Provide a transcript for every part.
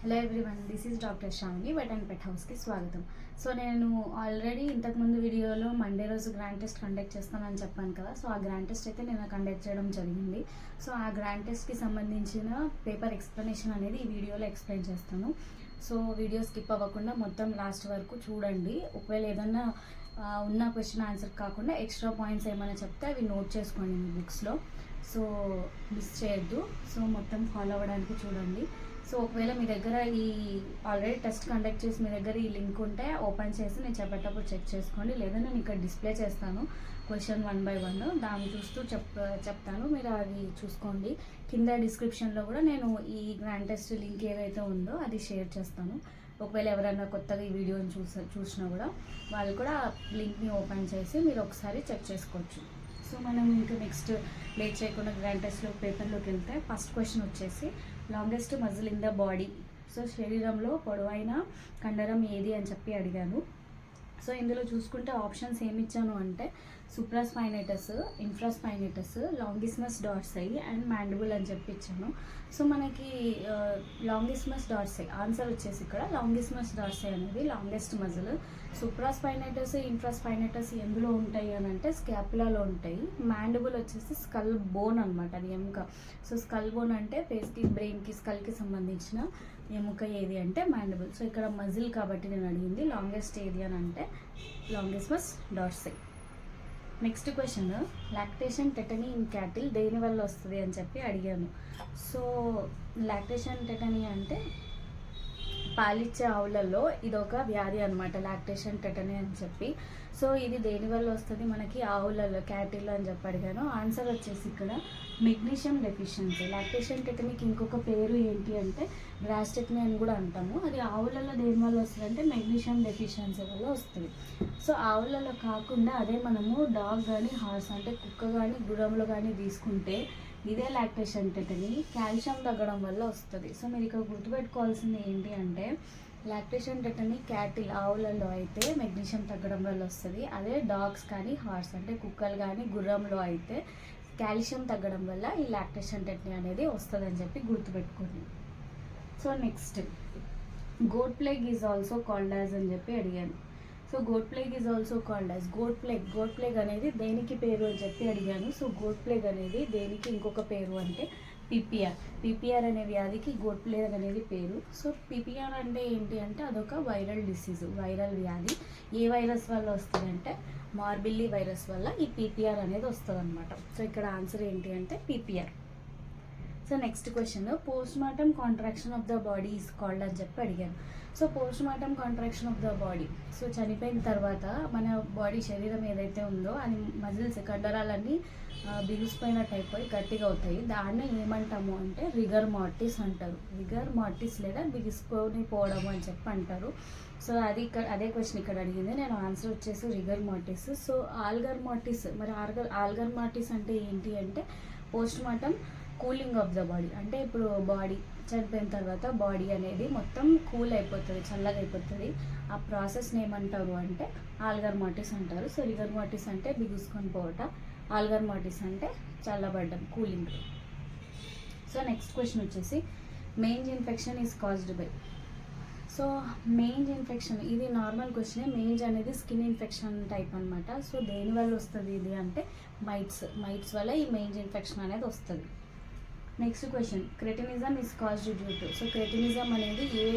Hello everyone, this is doctor Sravani vet and pet హౌస్కి స్వాగతం. So నేను ఆల్రెడీ ఇంతకుముందు వీడియోలో మండే రోజు గ్రాండ్ టెస్ట్ కండక్ట్ చేస్తానని చెప్పాను కదా. సో ఆ గ్రాండ్ టెస్ట్ అయితే నేను కండక్ట్ చేయడం జరిగింది. సో ఆ గ్రాండ్ టెస్ట్కి సంబంధించిన పేపర్ ఎక్స్ప్లెనేషన్ అనేది ఈ వీడియోలో ఎక్స్ప్లెయిన్ చేస్తాను. సో వీడియో స్కిప్ అవ్వకుండా మొత్తం లాస్ట్ వరకు చూడండి. ఒకవేళ ఏదన్నా ఉన్న క్వశ్చన్ ఆన్సర్ కాకుండా ఎక్స్ట్రా పాయింట్స్ ఏమైనా చెప్తే అవి నోట్ చేసుకోండి మీ బుక్స్లో. సో మిస్ చేయొద్దు. సో మొత్తం ఫాలో అవ్వడానికి చూడండి. సో ఒకవేళ మీ దగ్గర ఈ ఆల్రెడీ టెస్ట్ కండక్ట్ చేసి మీ దగ్గర ఈ లింక్ ఉంటే ఓపెన్ చేసి నేను చెప్పేటప్పుడు చెక్ చేసుకోండి. లేదా నేను ఇక్కడ డిస్ప్లే చేస్తాను క్వశ్చన్ 1 by 1, దాన్ని చూస్తూ చెప్తాను, మీరు అది చూసుకోండి. కింద డిస్క్రిప్షన్లో కూడా నేను ఈ గ్రాండ్ టెస్ట్ లింక్ ఏదైతే ఉందో అది షేర్ చేస్తాను. ఒకవేళ ఎవరైనా కొత్తగా ఈ వీడియోని చూసినా కూడా వాళ్ళు కూడా లింక్ని ఓపెన్ చేసి మీరు ఒకసారి చెక్ చేసుకోవచ్చు. సో మనం ఇంకా నెక్స్ట్ లేట్ చేయకుండా గ్రాండ్ టెస్ట్లో పేపర్లోకి వెళ్తే ఫస్ట్ క్వశ్చన్ వచ్చేసి longest muscle in the body. So శరీరంలో పొడవైన కండరం ఏది అని చెప్పి అడిగాను. సో ఇందులో చూసుకుంటే ఆప్షన్స్ ఏమి ఇచ్చాను అంటే సుప్రాస్పైనేటస్, ఇన్ఫ్రాస్పైనేటస్, లాంగిస్మస్ డార్సై అండ్ మ్యాండిబుల్ అని చెప్పి ఇచ్చాను. సో మనకి లాంగిస్మస్ డార్సై ఆన్సర్ వచ్చేసి ఇక్కడ లాంగిస్మస్ డార్సై అనేది లాంగెస్ట్ మజిల్. సుప్రాస్పైనేటస్, ఇన్ఫ్రాస్పైనేటస్ ఎందులో ఉంటాయి అని అంటే స్కాపులాలో ఉంటాయి. మ్యాండిబుల్ వచ్చేసి స్కల్ బోన్ అనమాట, అది ఎముక. సో స్కల్ బోన్ అంటే ఫేస్కి, బ్రెయిన్కి, స్కల్కి సంబంధించిన ఎముక ఏది అంటే మ్యాండిబుల్. సో ఇక్కడ మజిల్ కాబట్టి నేను అడిగింది లాంగెస్ట్ ఏది అని అంటే longissimus dorsi. Next question, lactation tetany in cattle దేని వల్ల వస్తుంది అని చెప్పి అడిగాను. సో లాక్టేషన్ టెటనీ అంటే పాలిచ్చే ఆవులలో ఇదొక వ్యాధి అనమాట, లాక్టేషన్ టెటనీ అని చెప్పి. సో ఇది దేని వల్ల వస్తుంది మనకి ఆవులలో, క్యాటిల్ అని చెప్పి అడిగాను. ఆన్సర్ వచ్చేసి ఇక్కడ మెగ్నీషియం డెఫిషియన్సీ. లాక్టేషన్ టెటనీకి ఇంకొక పేరు ఏంటి అంటే గ్రాస్టెక్నీ అని కూడా అంటాము. అది ఆవులలో దేని వల్ల వస్తుంది అంటే మెగ్నీషియం డెఫిషియన్సీ వల్ల వస్తుంది. సో ఆవులలో కాకుండా అదే మనము డాగ్ కానీ, హార్స్ అంటే కుక్క కానీ, గుర్రంలో కానీ తీసుకుంటే ఇదే లాక్టేషన్ టెటనీ కాల్షియం తగ్గడం వల్ల వస్తుంది. సో మీరు ఇక్కడ గుర్తుపెట్టుకోవాల్సింది ఏంటి అంటే లాక్టేషన్ టెటనీ క్యాటిల్ ఆవులలో అయితే మెగ్నీషియం తగ్గడం వల్ల వస్తుంది. అదే డాగ్స్ కానీ, హార్స్ అంటే కుక్కలు కానీ, గుర్రంలో అయితే కాల్షియం తగ్గడం వల్ల ఈ లాక్టేషన్ టెటనీ అనేది వస్తుంది అని చెప్పి గుర్తుపెట్టుకోండి. So next, goat plague is also called as అని చెప్పి అడిగాను. So goat plague is also called as goat plague అనేది దేనికి పేరు అని చెప్పి అడిగాను. సో గోట్ ప్లేగ్ అనేది దేనికి ఇంకొక పేరు అంటే పీపీఆర్ అనే వ్యాధికి గోట్ ప్లేగ్ అనేది పేరు. సో పీపీఆర్ అంటే ఏంటి అంటే అదొక వైరల్ డిసీజ్, వైరల్ వ్యాధి. ఏ వైరస్ వల్ల వస్తుంది అంటే మార్బిల్లీ వైరస్ వల్ల ఈ పీపీఆర్ అనేది వస్తుంది అనమాట. సో ఇక్కడ ఆన్సర్ ఏంటి అంటే PPR. So next question, post mortem contraction of the body is called అని చెప్పి అడిగాను. So post mortem contraction of the body, so చనిపోయిన తర్వాత మన బాడీ శరీరం ఏదైతే ఉందో అది మజిల్స్, కండరాలన్నీ బిగుసిపోయినట్టు అయిపోయి గట్టిగా అవుతాయి. దాన్ని ఏమంటాము అంటే రిగర్ మార్టిస్ అంటారు. రిగర్ మార్టిస్ లేదా బిగిసిపోని పోవడం అని చెప్పి అంటారు. సో అది ఇక్కడ అదే క్వశ్చన్ ఇక్కడ అడిగింది. నేను ఆన్సర్ వచ్చేసి రిగర్ మార్టిస్. సో ఆల్గర్ మార్టిస్, మరి ఆల్గర్ మార్టిస్ అంటే ఏంటి అంటే post mortem cooling of the body. అంటే ఇప్పుడు బాడీ చనిపోయిన తర్వాత బాడీ అనేది మొత్తం కూల్ అయిపోతుంది, చల్లగా అయిపోతుంది. ఆ ప్రాసెస్ని ఏమంటారు అంటే ఆల్గర్ మార్టిస్ అంటారు. సో రిగర్ మార్టిస్ అంటే బిగుసుకొని పోవట, ఆల్గర్ మార్టిస్ అంటే చల్లబడ్డం, కూలింగ్. సో నెక్స్ట్ క్వశ్చన్ వచ్చేసి mains infection is caused by. So mains infection ఇది నార్మల్ క్వశ్చనే. మెయిన్స్ అనేది స్కిన్ ఇన్ఫెక్షన్ టైప్ అనమాట. సో దేని వల్ల వస్తుంది ఇది అంటే మైట్స్ వల్ల ఈ మెయిన్స్ ఇన్ఫెక్షన్ అనేది వస్తుంది. Next question, cretinism is caused due to. So cretinism అనేది ఏ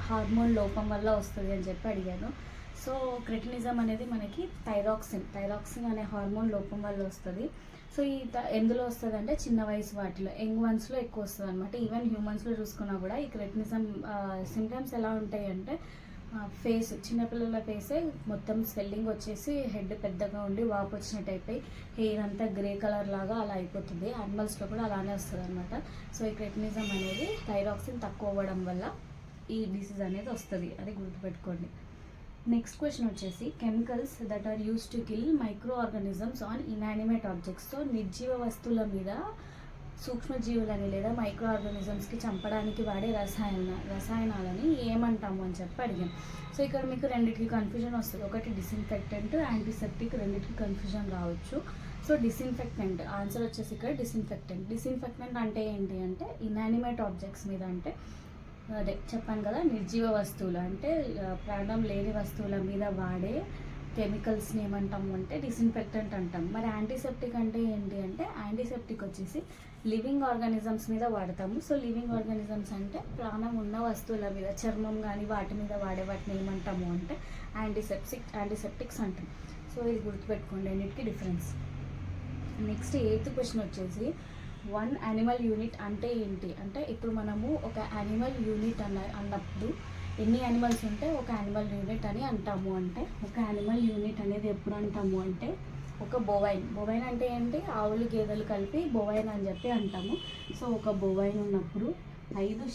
హార్మోన్ లోపం వల్ల వస్తుంది అని చెప్పి అడిగాను. సో క్రెటినిజం అనేది మనకి థైరాక్సిన్ అనే హార్మోన్ లోపం వల్ల వస్తుంది. సో ఈ ఎందులో వస్తుంది అంటే చిన్న వయసు వాటిలో, యంగ్ వన్స్లో ఎక్కువ వస్తుంది అనమాట. ఈవెన్ హ్యూమన్స్లో చూసుకున్నా కూడా ఈ క్రెటినిజం సిమ్టమ్స్ ఎలా ఉంటాయి అంటే ఫేస్, చిన్నపిల్లల ఫేసే మొత్తం స్వెల్లింగ్ వచ్చేసి హెడ్ పెద్దగా ఉండి వాపు వచ్చినట్టు అయిపోయి హెయిర్ అంతా గ్రే కలర్ లాగా అలా అయిపోతుంది. యానిమల్స్లో కూడా అలానే వస్తుంది అనమాట. సో ఈ క్రెటినిజం అనేది థైరాక్సిన్ తక్కువ అవ్వడం వల్ల ఈ డిసీజ్ అనేది వస్తుంది, అది గుర్తుపెట్టుకోండి. నెక్స్ట్ క్వశ్చన్ వచ్చేసి chemicals that are use to kill microorganisms on inanimate objects. So నిర్జీవ వస్తువుల మీద సూక్ష్మజీవులని లేదా మైక్రో ఆర్గానిజమ్స్కి చంపడానికి వాడే రసాయనాలని ఏమంటాము అని చెప్పి అడిగాం. సో ఇక్కడ మీకు రెండింటికి కన్ఫ్యూజన్ వస్తుంది. ఒకటి డిస్ఇన్ఫెక్టెంట్, యాంటీసెప్టిక్, రెండింటికి కన్ఫ్యూజన్ రావచ్చు. సో డిస్ఇన్ఫెక్టెంట్ ఆన్సర్ వచ్చేసి ఇక్కడ డిస్ఇన్ఫెక్టెంట్ అంటే ఏంటి అంటే ఇనానిమేట్ ఆబ్జెక్ట్స్ మీద, అంటే అదే చెప్పాను కదా, నిర్జీవ వస్తువులు అంటే ప్రాణం లేని వస్తువుల మీద వాడే కెమికల్స్ని ఏమంటాము అంటే డిస్ఇన్ఫెక్టెంట్ అంటాం. మరి యాంటీసెప్టిక్ అంటే ఏంటి అంటే, యాంటీసెప్టిక్ వచ్చేసి లివింగ్ ఆర్గానిజమ్స్ మీద వాడతాము. సో లివింగ్ ఆర్గానిజమ్స్ అంటే ప్రాణం ఉన్న వస్తువుల మీద, చర్మం కానీ వాటి మీద వాడే వాటిని ఏమంటాము అంటే యాంటీసెప్టిక్స్ అంటాం. సో ఇది గుర్తుపెట్టుకోండి, అన్నిటికీ డిఫరెన్స్. నెక్స్ట్ 8th క్వశ్చన్ వచ్చేసి, వన్ యానిమల్ యూనిట్ అంటే ఏంటి అంటే, ఇప్పుడు మనము ఒక యానిమల్ యూనిట్ అన్నప్పుడు ఎన్ని యానిమల్స్ ఉంటే ఒక యానిమల్ యూనిట్ అని అంటాము. అంటే ఒక యానిమల్ యూనిట్ అనేది ఎప్పుడు అంటాము అంటే, ఒక బొవైన్ అంటే ఏంటి, ఆవులు గేదెలు కలిపి బొవైన్ అని చెప్పి అంటాము. సో ఒక బొవైన్ ఉన్నప్పుడు 5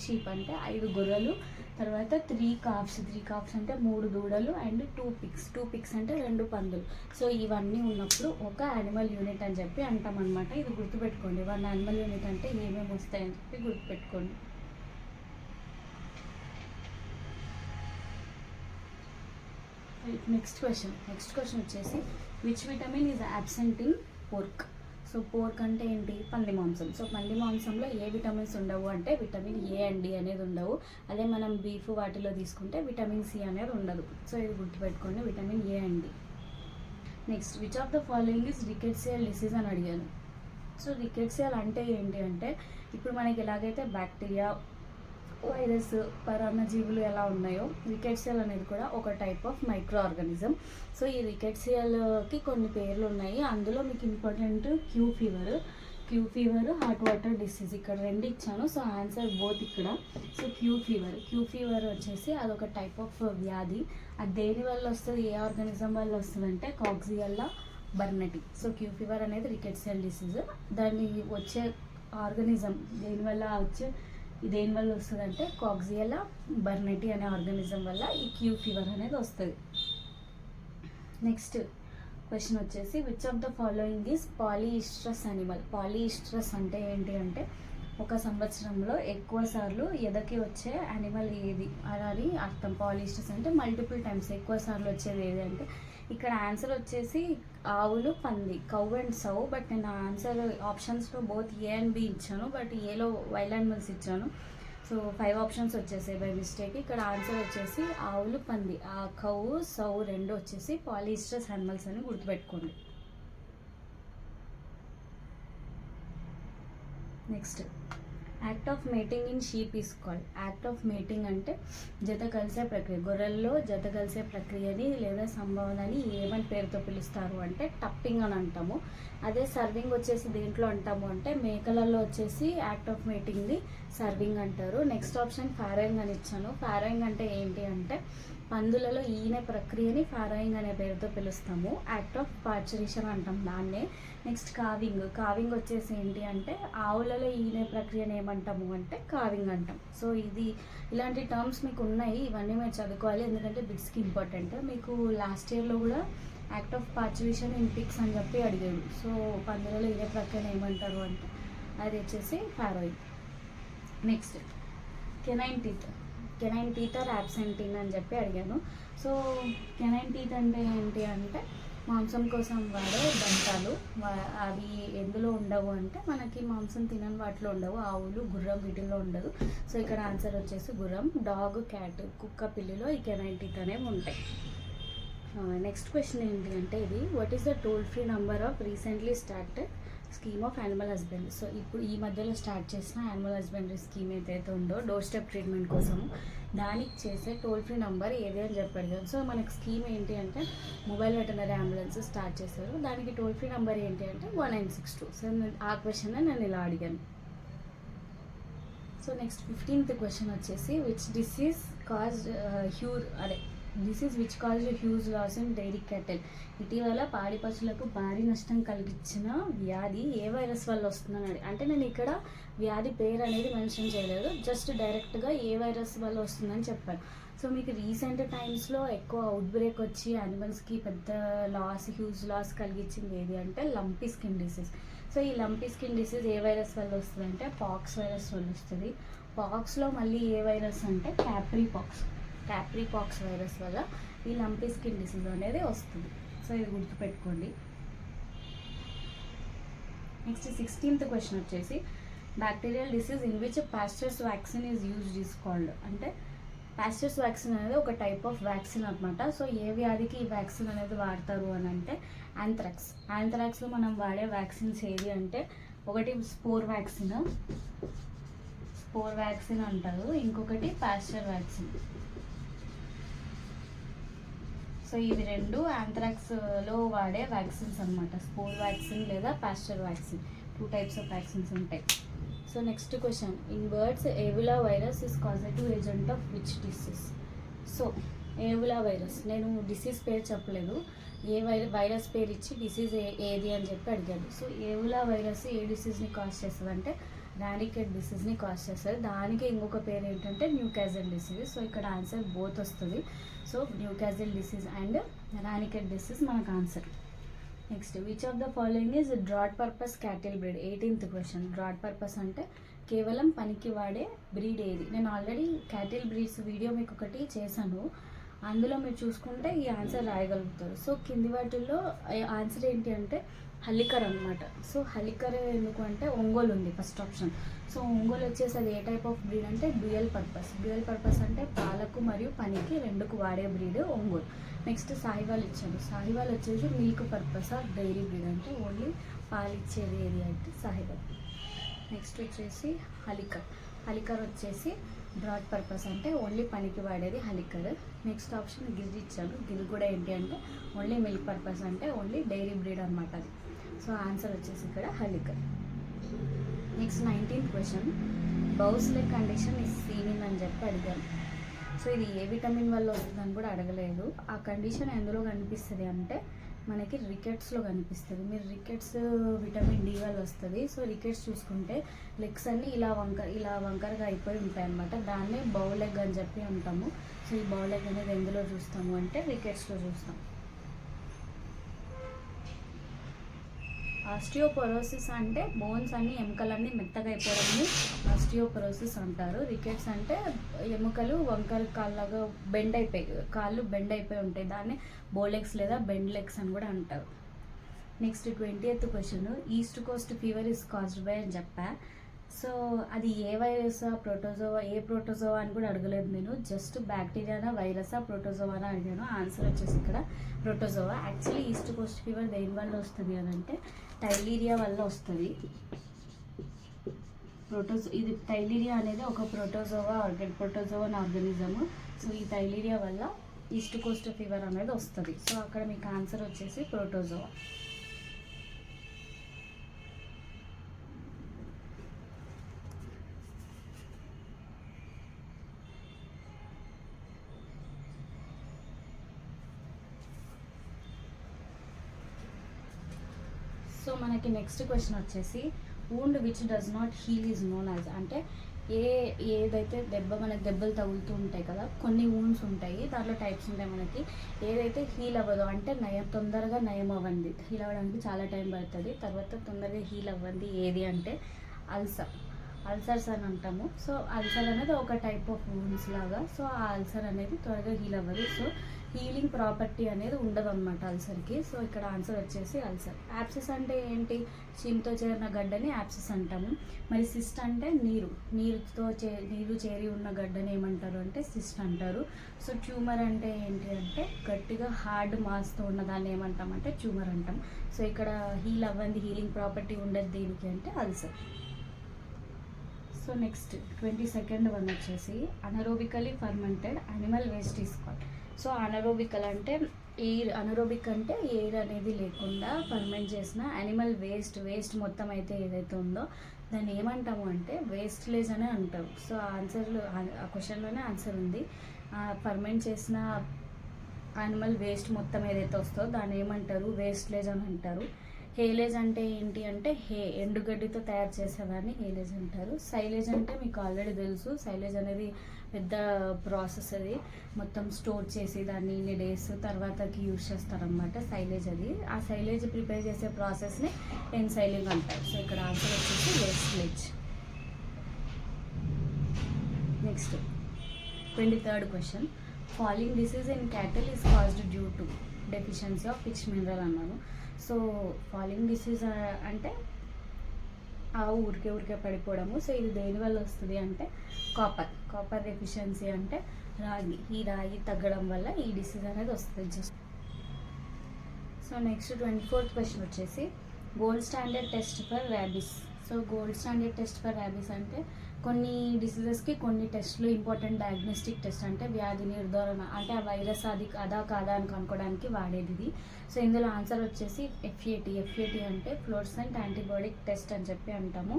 షీప్ అంటే 5 గొర్రెలు, తర్వాత 3 కాఫ్స్ అంటే 3 దూడలు అండ్ 2 పిగ్స్ అంటే 2 పందులు. సో ఇవన్నీ ఉన్నప్పుడు ఒక యానిమల్ యూనిట్ అని చెప్పి అంటాం అనమాట. ఇది గుర్తుపెట్టుకోండి, 1 యానిమల్ యూనిట్ అంటే ఏమేమి వస్తాయని చెప్పి గుర్తుపెట్టుకోండి. నెక్స్ట్ క్వశ్చన్ వచ్చేసి, which vitamin is absent in pork. So pork అంటే ఏంటి, పంది మాంసం. సో పంది మాంసంలో ఏ విటమిన్స్ ఉండవు అంటే విటమిన్ ఏ అండ్ డి అనేది ఉండవు. అదే మనం బీఫ్ వాటిలో తీసుకుంటే విటమిన్ సి అనేది ఉండదు. సో ఇది గుర్తుపెట్టుకోండి, vitamin A and D. Next, which of the following is rickettsial disease అని అడిగాను. సో రికెట్సియల్ అంటే ఏంటి అంటే, ఇప్పుడు మనకి ఎలాగైతే బ్యాక్టీరియా, వైరస్, పరాన్నజీవులు ఎలా ఉన్నాయో, రికెట్సియల్ అనేది కూడా ఒక type of microorganism. So ఈ రికెట్సియల్కి కొన్ని పేర్లు ఉన్నాయి. అందులో మీకు important Q fever, hot water disease, ఇక్కడ 2 ఇచ్చాను. సో ఆన్సర్ బోత్ ఇక్కడ. సో క్యూ ఫీవర్ వచ్చేసి అదొక టైప్ ఆఫ్ వ్యాధి. అది దేని వల్ల వస్తుంది, ఏ ఆర్గానిజం వల్ల వస్తుంది అంటే కాక్సియల్లా బర్నెటీ. సో క్యూ ఫీవర్ అనేది రికెట్సియల్ డిసీజ్. దాన్ని వచ్చే ఆర్గానిజం దేని వల్ల వస్తుంది అంటే కాక్సియల్లా బర్నెటీ అనే ఆర్గానిజం వల్ల ఈ క్యూ ఫీవర్ అనేది వస్తుంది. నెక్స్ట్ క్వశ్చన్ వచ్చేసి, which of the following is polyestrous animal. Polyestrous అంటే ఏంటి అంటే, ఒక సంవత్సరంలో ఎక్కువ సార్లు ఎదకి వచ్చే యానిమల్ ఏది అని అర్థం. పాలిఈస్ట్రస్ అంటే మల్టిపుల్ టైమ్స్ ఎక్కువ సార్లు వచ్చేది ఏది అంటే, ఇక్కడ ఆన్సర్ వచ్చేసి ఆవులు, పంది, కౌ అండ్ సౌ. బట్ నేను ఆన్సర్ ఆప్షన్స్లో బోత్ ఏ అండ్ బి ఇచ్చాను, బట్ ఏలో వైల్డ్ యానిమల్స్ ఇచ్చాను. సో 5 ఆప్షన్స్ వచ్చేసాయి బై మిస్టేక్. ఇక్కడ ఆన్సర్ వచ్చేసి ఆవులు, పంది, ఆ కౌ, సౌ 2 వచ్చేసి పాలిఈస్ట్రస్ యానిమల్స్ అని గుర్తుపెట్టుకోండి. Next, act of mating in sheep is called. Act of mating అంటే జత కలిసే ప్రక్రియ. గొర్రెల్లో జత కలిసే ప్రక్రియని లేదా సంభవనని ఏమని పేరుతో పిలుస్తారు అంటే టప్పింగ్ అని అంటాము. అదే సర్వింగ్ వచ్చేసి దేంట్లో అంటాము అంటే, మేకలలో వచ్చేసి యాక్ట్ ఆఫ్ మేటింగ్ని సర్వింగ్ అంటారు. నెక్స్ట్ ఆప్షన్ ఫారోయింగ్ అని ఇచ్చాను. ఫారోయింగ్ అంటే ఏంటి అంటే, పందులలో ఈనే ప్రక్రియని ఫారోయింగ్ అనే పేరుతో పిలుస్తాము. యాక్ట్ ఆఫ్ పార్చరేషన్ అంటాం దాన్నే. నెక్స్ట్ కావింగ్ వచ్చేసి ఏంటి అంటే, ఆవులలో ఈనే ప్రక్రియను ఏమంటాము అంటే కావింగ్ అంటాం. సో ఇలాంటి టర్మ్స్ మీకు ఉన్నాయి, ఇవన్నీ మీరు చదువుకోవాలి, ఎందుకంటే బిట్స్కి ఇంపార్టెంట్. మీకు లాస్ట్ ఇయర్లో కూడా యాక్ట్ ఆఫ్ పార్చరేషన్ ఇన్ పిగ్స్ అని చెప్పి అడిగాడు. సో పందులలో ఈనే ప్రక్రియను ఏమంటారు అంటే అది వచ్చేసి farrowing. Next, canine teeth are absent అని చెప్పి అడిగాను. సో కెనైన్ టీత్ అంటే ఏంటి అంటే, మాంసం కోసం వాడే దంతాలు. అవి ఎందులో ఉండవు అంటే, మనకి మాంసం తినని వాటిలో ఉండవు. ఆవులు, గుర్రం వీటిల్లో ఉండదు. సో ఇక్కడ ఆన్సర్ వచ్చేసి గుర్రం, డాగ్, క్యాట్, కుక్క, పిల్లిలో ఈ కెనైన్ టీత్ అనేవి ఉంటాయి. నెక్స్ట్ క్వశ్చన్ ఏంటి అంటే, ఇది what is the toll free number of recently started scheme of animal husbandry. So ఇప్పుడు ఈ మధ్యలో స్టార్ట్ చేసిన యానిమల్ హస్బెండరీ స్కీమ్ ఏదైతే ఉందో డోర్ స్టెప్ ట్రీట్మెంట్ కోసము, దానికి చేసే టోల్ ఫ్రీ నెంబర్ ఏది అని చెప్పి అడిగాను. సో మనకి స్కీమ్ ఏంటి అంటే, మొబైల్ వెటనరీ అంబులెన్స్ స్టార్ట్ చేశారు. దానికి టోల్ ఫ్రీ నెంబర్ ఏంటి అంటే 1962. సో ఆ క్వశ్చన్ నేను ఇలా అడిగాను. సో నెక్స్ట్ 15th క్వశ్చన్ వచ్చేసి, which disease which caused huge loss in dairy cattle. ఇటీవల పాడి పశువులకు భారీ నష్టం కలిగించిన వ్యాధి ఏ వైరస్ వల్ల వస్తుందని అంటే, నేను ఇక్కడ వ్యాధి పేరు అనేది మెన్షన్ చేయలేదు, జస్ట్ డైరెక్ట్గా ఏ వైరస్ వల్ల వస్తుందని చెప్పాను. సో మీకు రీసెంట్ టైమ్స్లో ఎక్కువ అవుట్ బ్రేక్ వచ్చి యానిమల్స్కి పెద్ద హ్యూజ్ లాస్ కలిగించింది ఏది అంటే లంపీ స్కిన్ డిసీజ్. సో ఈ లంపీ స్కిన్ డిసీజ్ ఏ వైరస్ వల్ల వస్తుంది అంటే పాక్స్ వైరస్ వల్ల వస్తుంది. పాక్స్లో మళ్ళీ ఏ వైరస్ అంటే క్యాప్రీపాక్స్ వైరస్ వల్ల ఈ లంపీ స్కిన్ డిసీజ్ అనేది వస్తుంది. సో ఇది గుర్తుపెట్టుకోండి. నెక్స్ట్ 16th క్వశ్చన్ వచ్చేసి, bacterial disease in which pastors vaccine is used is called. అంటే పాస్టర్స్ వ్యాక్సిన్ అనేది ఒక టైప్ ఆఫ్ వ్యాక్సిన్ అనమాట. సో ఏ వ్యాధికి ఈ వ్యాక్సిన్ అనేది వాడతారు అని అంటే యాంథ్రాక్స్. యాంథ్రాక్స్లో మనం వాడే వ్యాక్సిన్స్ ఏది అంటే ఒకటి స్పోర్ వ్యాక్సిన్ అంటారు, ఇంకొకటి పాస్టర్ వ్యాక్సిన్. సో ఇవి రెండు యాంథ్రాక్స్లో వాడే వ్యాక్సిన్స్ అనమాట. స్పోర్ వ్యాక్సిన్ లేదా Pasteur vaccine, 2 types of vaccines ఉంటాయి. So next question, in birds avula virus is causative agent of which disease? So avula virus, నేను డిసీజ్ పేరు చెప్పలేదు, ఏ వైరస్ పేరు ఇచ్చి డిసీజ్ ఏది అని చెప్పి అడిగాడు. సో ఏబులా వైరస్ ఏ డిసీజ్ని కాజ్ చేస్తుంది అంటే రానికెట్ డిసీజ్ని కాజ్ చేస్తుంది. దానికి ఇంకొక పేరు ఏంటంటే న్యూకాజిల్ డిసీజ్. సో ఇక్కడ ఆన్సర్ బోత్ వస్తుంది. So Newcastle disease and Ranikhet disease మనకు answer. Next, which of the following is draught purpose cattle breed? 18th question. Draught purpose అంటే కేవలం పనికి వాడే బ్రీడ్ ఏది? నేను ఆల్రెడీ క్యాటిల్ బ్రీడ్స్ వీడియో మీకు ఒకటి చేశాను, అందులో మీరు చూసుకుంటే ఈ ఆన్సర్ రాయగలుగుతారు. సో కింది వాటిల్లో ఆన్సర్ ఏంటి అంటే హల్లికర్ అనమాట. సో హల్లికర్ ఎందుకు అంటే ఒంగోలు ఉంది ఫస్ట్ ఆప్షన్. సో ఒంగోలు వచ్చేసి అది ఏ టైప్ ఆఫ్ బ్రీడ్ అంటే డ్యూయల్ పర్పస్ అంటే పాలకు మరియు పనికి రెండుకు వాడే బ్రీడ్ ఒంగోలు. నెక్స్ట్ సాహివాల్ ఇచ్చాడు. సాహివాల్ వచ్చేసి milk purpose or dairy breed, అంటే ఓన్లీ పాలు ఇచ్చేది ఏది అంటే సాహివాల్. నెక్స్ట్ వచ్చేసి హలికర్ వచ్చేసి బ్రాడ్ పర్పస్ అంటే ఓన్లీ పనికి వాడేది హలికర్. నెక్స్ట్ ఆప్షన్ గిల్ ఇచ్చాడు. గిల్ కూడా ఏంటి అంటే ఓన్లీ మిల్క్ పర్పస్ అంటే ఓన్లీ డైరీ బ్రీడ్ అనమాట అది. సో ఆన్సర్ వచ్చేసి ఇక్కడ Hallikar. Next 19th question, bows leg condition is seen in అని చెప్పి అడిగాను. సో ఇది ఏ విటమిన్ వల్ల వస్తుందని కూడా అడగలేదు. ఆ కండిషన్ ఎందులో కనిపిస్తుంది అంటే మనకి రికెట్స్లో కనిపిస్తుంది. మీరు రికెట్స్ విటమిన్ డి వల్ల వస్తుంది. సో రికెట్స్ చూసుకుంటే లెగ్స్ అన్నీ ఇలా వంకరగా అయిపోయి ఉంటాయి అన్నమాట. దాన్నే బౌ లెగ్ అని చెప్పి అంటాము. సో ఈ బౌ లెగ్ అనేది ఎందులో చూస్తాము అంటే రికెట్స్లో చూస్తాం. ఆస్టియోపొరోసిస్ అంటే బోన్స్ అన్ని ఎముకలన్నీ మెత్తగా అయిపోవడాన్ని ఆస్టియోపొరోసిస్ అంటారు. రికెట్స్ అంటే ఎముకలు వంకర కాళ్ళగా కాళ్ళు బెండ్ అయిపోయి ఉంటాయి, దాన్ని బోలెగ్స్ లేదా బెండ్ లెగ్స్ అని కూడా అంటారు. Next 20th question, east Coast fever is caused by అని చెప్పా. సో అది ఏ వైరసా ప్రోటోజోవా అని కూడా అడగలేదు నేను, జస్ట్ బ్యాక్టీరియానా వైరసా ప్రోటోజోవానా అడిగాను. ఆన్సర్ వచ్చేసి ఇక్కడ protozoa. Actually east Coast fever దేని వల్ల వస్తుంది అని అంటే టైలీరియా వల్ల వస్తుంది. ఇది టైలీరియా అనేది ఒక ప్రోటోజోవన్ ఆర్గానిజము. సో ఈ టైలీరియా వల్ల ఈస్ట్ కోస్ట్ ఫీవర్ అనేది వస్తుంది. సో అక్కడ మీకు ఆన్సర్ వచ్చేసి ప్రోటోజోవా. సో మనకి నెక్స్ట్ క్వశ్చన్ వచ్చేసి wound which does not heal is known as, అంటే ఏదైతే మనకి దెబ్బలు తగులుతూ ఉంటాయి కదా, కొన్ని వూండ్స్ ఉంటాయి, దాంట్లో టైప్స్ ఉంటాయి మనకి. ఏదైతే హీల్ అవ్వదు అంటే తొందరగా నయం అవ్వండి, హీల్ అవ్వడానికి చాలా టైం పడుతుంది, తర్వాత తొందరగా హీల్ అవ్వండి ఏది అంటే అల్సర్స్ అని అంటాము. సో అల్సర్ అనేది ఒక టైప్ ఆఫ్ వూండ్స్ లాగా. సో ఆ అల్సర్ అనేది త్వరగా హీల్ అవ్వదు. సో హీలింగ్ ప్రాపర్టీ అనేది ఉండదు అనమాట అల్సర్కి. సో ఇక్కడ ఆన్సర్ వచ్చేసి అల్సర్. యాప్సిస్ అంటే ఏంటి? చీమ్తో చేరిన గడ్డని యాప్సిస్ అంటాము. మరి సిస్ట్ అంటే నీరు చేరి ఉన్న గడ్డని ఏమంటారు అంటే సిస్ట్ అంటారు. సో ట్యూమర్ అంటే ఏంటి అంటే గట్టిగా హార్డ్ మాస్తో ఉన్న దాన్ని ఏమంటామంటే ట్యూమర్ అంటాం. సో ఇక్కడ హీలింగ్ ప్రాపర్టీ ఉండదు దేనికి అంటే ulcer. So next 22nd one వచ్చేసి anaerobically fermented animal waste is called. So anaerobic అంటే ఎయిర్ అనేది లేకుండా ఫర్మెంట్ చేసిన యానిమల్ వేస్ట్ మొత్తం అయితే ఏదైతే ఉందో దాన్ని ఏమంటాము అంటే వేస్ట్లేజ్ అనే అంటారు. సో ఆ క్వశ్చన్లోనే ఆన్సర్ ఉంది. ఫర్మెంట్ చేసిన యానిమల్ వేస్ట్ మొత్తం ఏదైతే వస్తుందో దాన్ని ఏమంటారు? వేస్ట్లేజ్ అని అంటారు. హేలేజ్ అంటే ఏంటి అంటే ఎండుగడ్డితో తయారు చేసేదాన్ని హేలేజ్ అంటారు. సైలేజ్ అంటే మీకు ఆల్రెడీ తెలుసు, సైలేజ్ అనేది పెద్ద ప్రాసెస్, అది మొత్తం స్టోర్ చేసి దాన్ని ఇన్ని డేస్ తర్వాతకి యూజ్ చేస్తారనమాట సైలేజ్. అది ఆ సైలేజ్ ప్రిపేర్ చేసే ప్రాసెస్ని ఎన్సైలింగ్ అంటారు. సో ఇక్కడ ఆన్సర్ వచ్చేసి wastelage. Next 23rd question, falling disease in cattle is caused due to deficiency of which mineral అన్నాను. సో ఫాలింగ్ డిసీజ్ అంటే ఆవు ఊరికే పడిపోవడము. సో ఇది దేనివల్ల వస్తుంది అంటే కాపర్ డెఫిషియన్సీ అంటే ఈ రాగి తగ్గడం వల్ల ఈ డిసీజ్ అనేది వస్తుంది just. So next 24th question వచ్చేసి gold standard test for rabies. So gold standard test for rabies అంటే కొన్ని డిసీజెస్కి కొన్ని టెస్ట్లు ఇంపార్టెంట్ డయాగ్నోస్టిక్ టెస్ట్, అంటే వ్యాధి నిర్ధారణ, అంటే ఆ వైరస్ అది అదా కాదా అని కనుక్కోవడానికి వాడేది ఇది. సో ఇందులో ఆన్సర్ వచ్చేసి ఎఫ్ఏటి అంటే ఫ్లోరెసెంట్ యాంటీబాడీ టెస్ట్ అని చెప్పి అంటాము.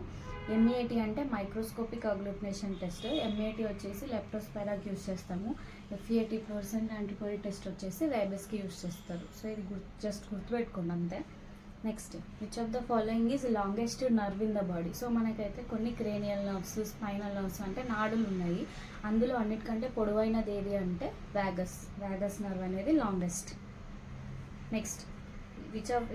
ఎంఏటి అంటే మైక్రోస్కోపిక్ అగ్లూటినేషన్ టెస్ట్. ఎంఏటి వచ్చేసి లెప్టోస్పైరాకి యూజ్ చేస్తాము. ఎఫ్ఏటి ఫ్లోరెసెంట్ యాంటీబాడీ టెస్ట్ వచ్చేసి రైబస్కి యూజ్ చేస్తారు. సో ఇది జస్ట్ గుర్తుపెట్టుకోండి అంతే. Next, which of the following is longest nerve in the body. So మనకైతే కొన్ని క్రేనియల్ నర్వ్స్, స్పైనల్ నర్వ్స్ అంటే నాడులు ఉన్నాయి. అందులో అన్నిటికంటే పొడవైనది ఏది అంటే వ్యాగస్ నర్వ్ అనేది longest. Next,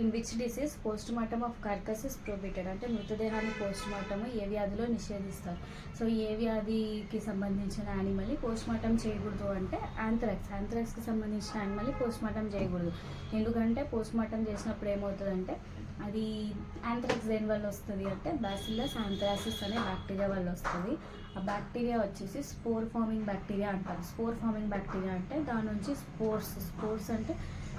in which disease post mortem of carcass is prohibited. అంటే మృతదేహాన్ని పోస్ట్ మార్టం ఏ వ్యాధిలో నిషేధిస్తారు. సో ఏ వ్యాధికి సంబంధించిన యానిమల్ని పోస్ట్ మార్టం చేయకూడదు అంటే యాంథ్రాక్స్కి సంబంధించిన యానిమల్ని పోస్ట్ మార్టం చేయకూడదు. ఎందుకంటే పోస్ట్ మార్టం చేసినప్పుడు ఏమవుతుందంటే అది యాంథ్రాక్స్ దేని వల్ల వస్తుంది అంటే బ్యాసిల్లస్ యాంథ్రాసిస్ అనే బ్యాక్టీరియా వల్ల వస్తుంది. ఆ బ్యాక్టీరియా వచ్చేసి స్పోర్ ఫార్మింగ్ బ్యాక్టీరియా అంటారు. స్పోర్ ఫార్మింగ్ బ్యాక్టీరియా అంటే దాని నుంచి స్పోర్స్ అంటే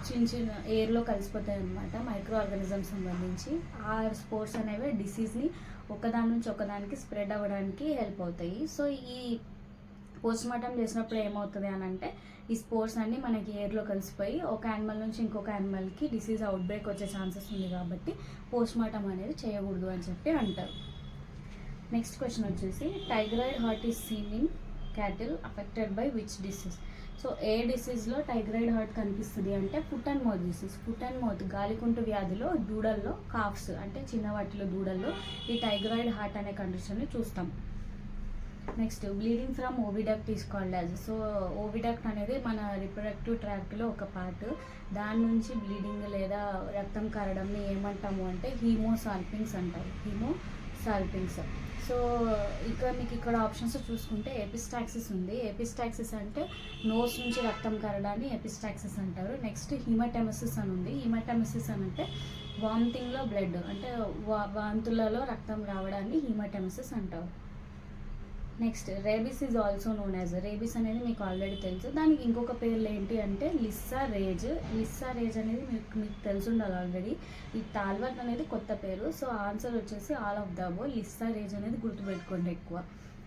చిన్న ఎయిర్లో కలిసిపోతాయి అన్నమాట, మైక్రో ఆర్గానిజమ్స్ సంబంధించి. ఆ స్పోర్స్ అనేవి డిసీజ్ని ఒకదాని నుంచి ఒకదానికి స్ప్రెడ్ అవ్వడానికి హెల్ప్ అవుతాయి. సో ఈ పోస్ట్ మార్టం చేసినప్పుడు ఏమవుతుంది అని అంటే ఈ స్పోర్స్ అన్నీ మనకి ఎయిర్లో కలిసిపోయి ఒక యానిమల్ నుంచి ఇంకొక యానిమల్కి డిసీజ్ అవుట్బ్రేక్ వచ్చే ఛాన్సెస్ ఉంది కాబట్టి పోస్ట్ మార్టం అనేది చేయకూడదు అని చెప్పి అంటారు. నెక్స్ట్ క్వశ్చన్ వచ్చేసి tigroid heart is seen in cattle affected by which disease. So ఏ డిసీజ్లో టైగ్రాయిడ్ హార్ట్ కనిపిస్తుంది అంటే foot and mouth disease. Foot and mouth గాలికుంటు వ్యాధిలో దూడల్లో కాఫ్స్ అంటే చిన్న వాటిలో దూడల్లో ఈ టైగ్రాయిడ్ హార్ట్ అనే కండిషన్ని చూస్తాం. Next, bleeding from oviduct is called as. So oviduct అనేది మన రిప్రొడక్టివ్ ట్రాక్ట్లో ఒక పార్ట్. దాని నుంచి బ్లీడింగ్ లేదా రక్తం కారడంని ఏమంటాము అంటే హీమోసాల్పింగ్స్ అంటారు. హీమోసాల్పింగ్స్. సో మీకు ఇక్కడ ఆప్షన్స్ చూసుకుంటే ఎపిస్టాక్సిస్ ఉంది. ఎపిస్టాక్సిస్ అంటే నోస్ నుంచి రక్తం కారడాన్ని ఎపిస్టాక్సిస్ అంటారు. నెక్స్ట్ హిమటెమసిస్ అని ఉంది. హిమటెమసిస్ అని అంటే వామిటింగ్లో బ్లడ్ అంటే వాంతులలో రక్తం రావడాన్ని హిమటెమసిస్ అంటారు. Next, rabies is also known as. Rabies అనేది మీకు ఆల్రెడీ తెలుసు. దానికి ఇంకొక పేర్లు ఏంటి అంటే లిస్సా రేజ్ అనేది మీకు తెలిసి ఉండాలి ఆల్రెడీ. ఈ టాల్వర్ట్ అనేది కొత్త పేరు. సో ఆన్సర్ వచ్చేసి all of the above. Lyssa rage అనేది గుర్తుపెట్టుకోండి ఎక్కువ.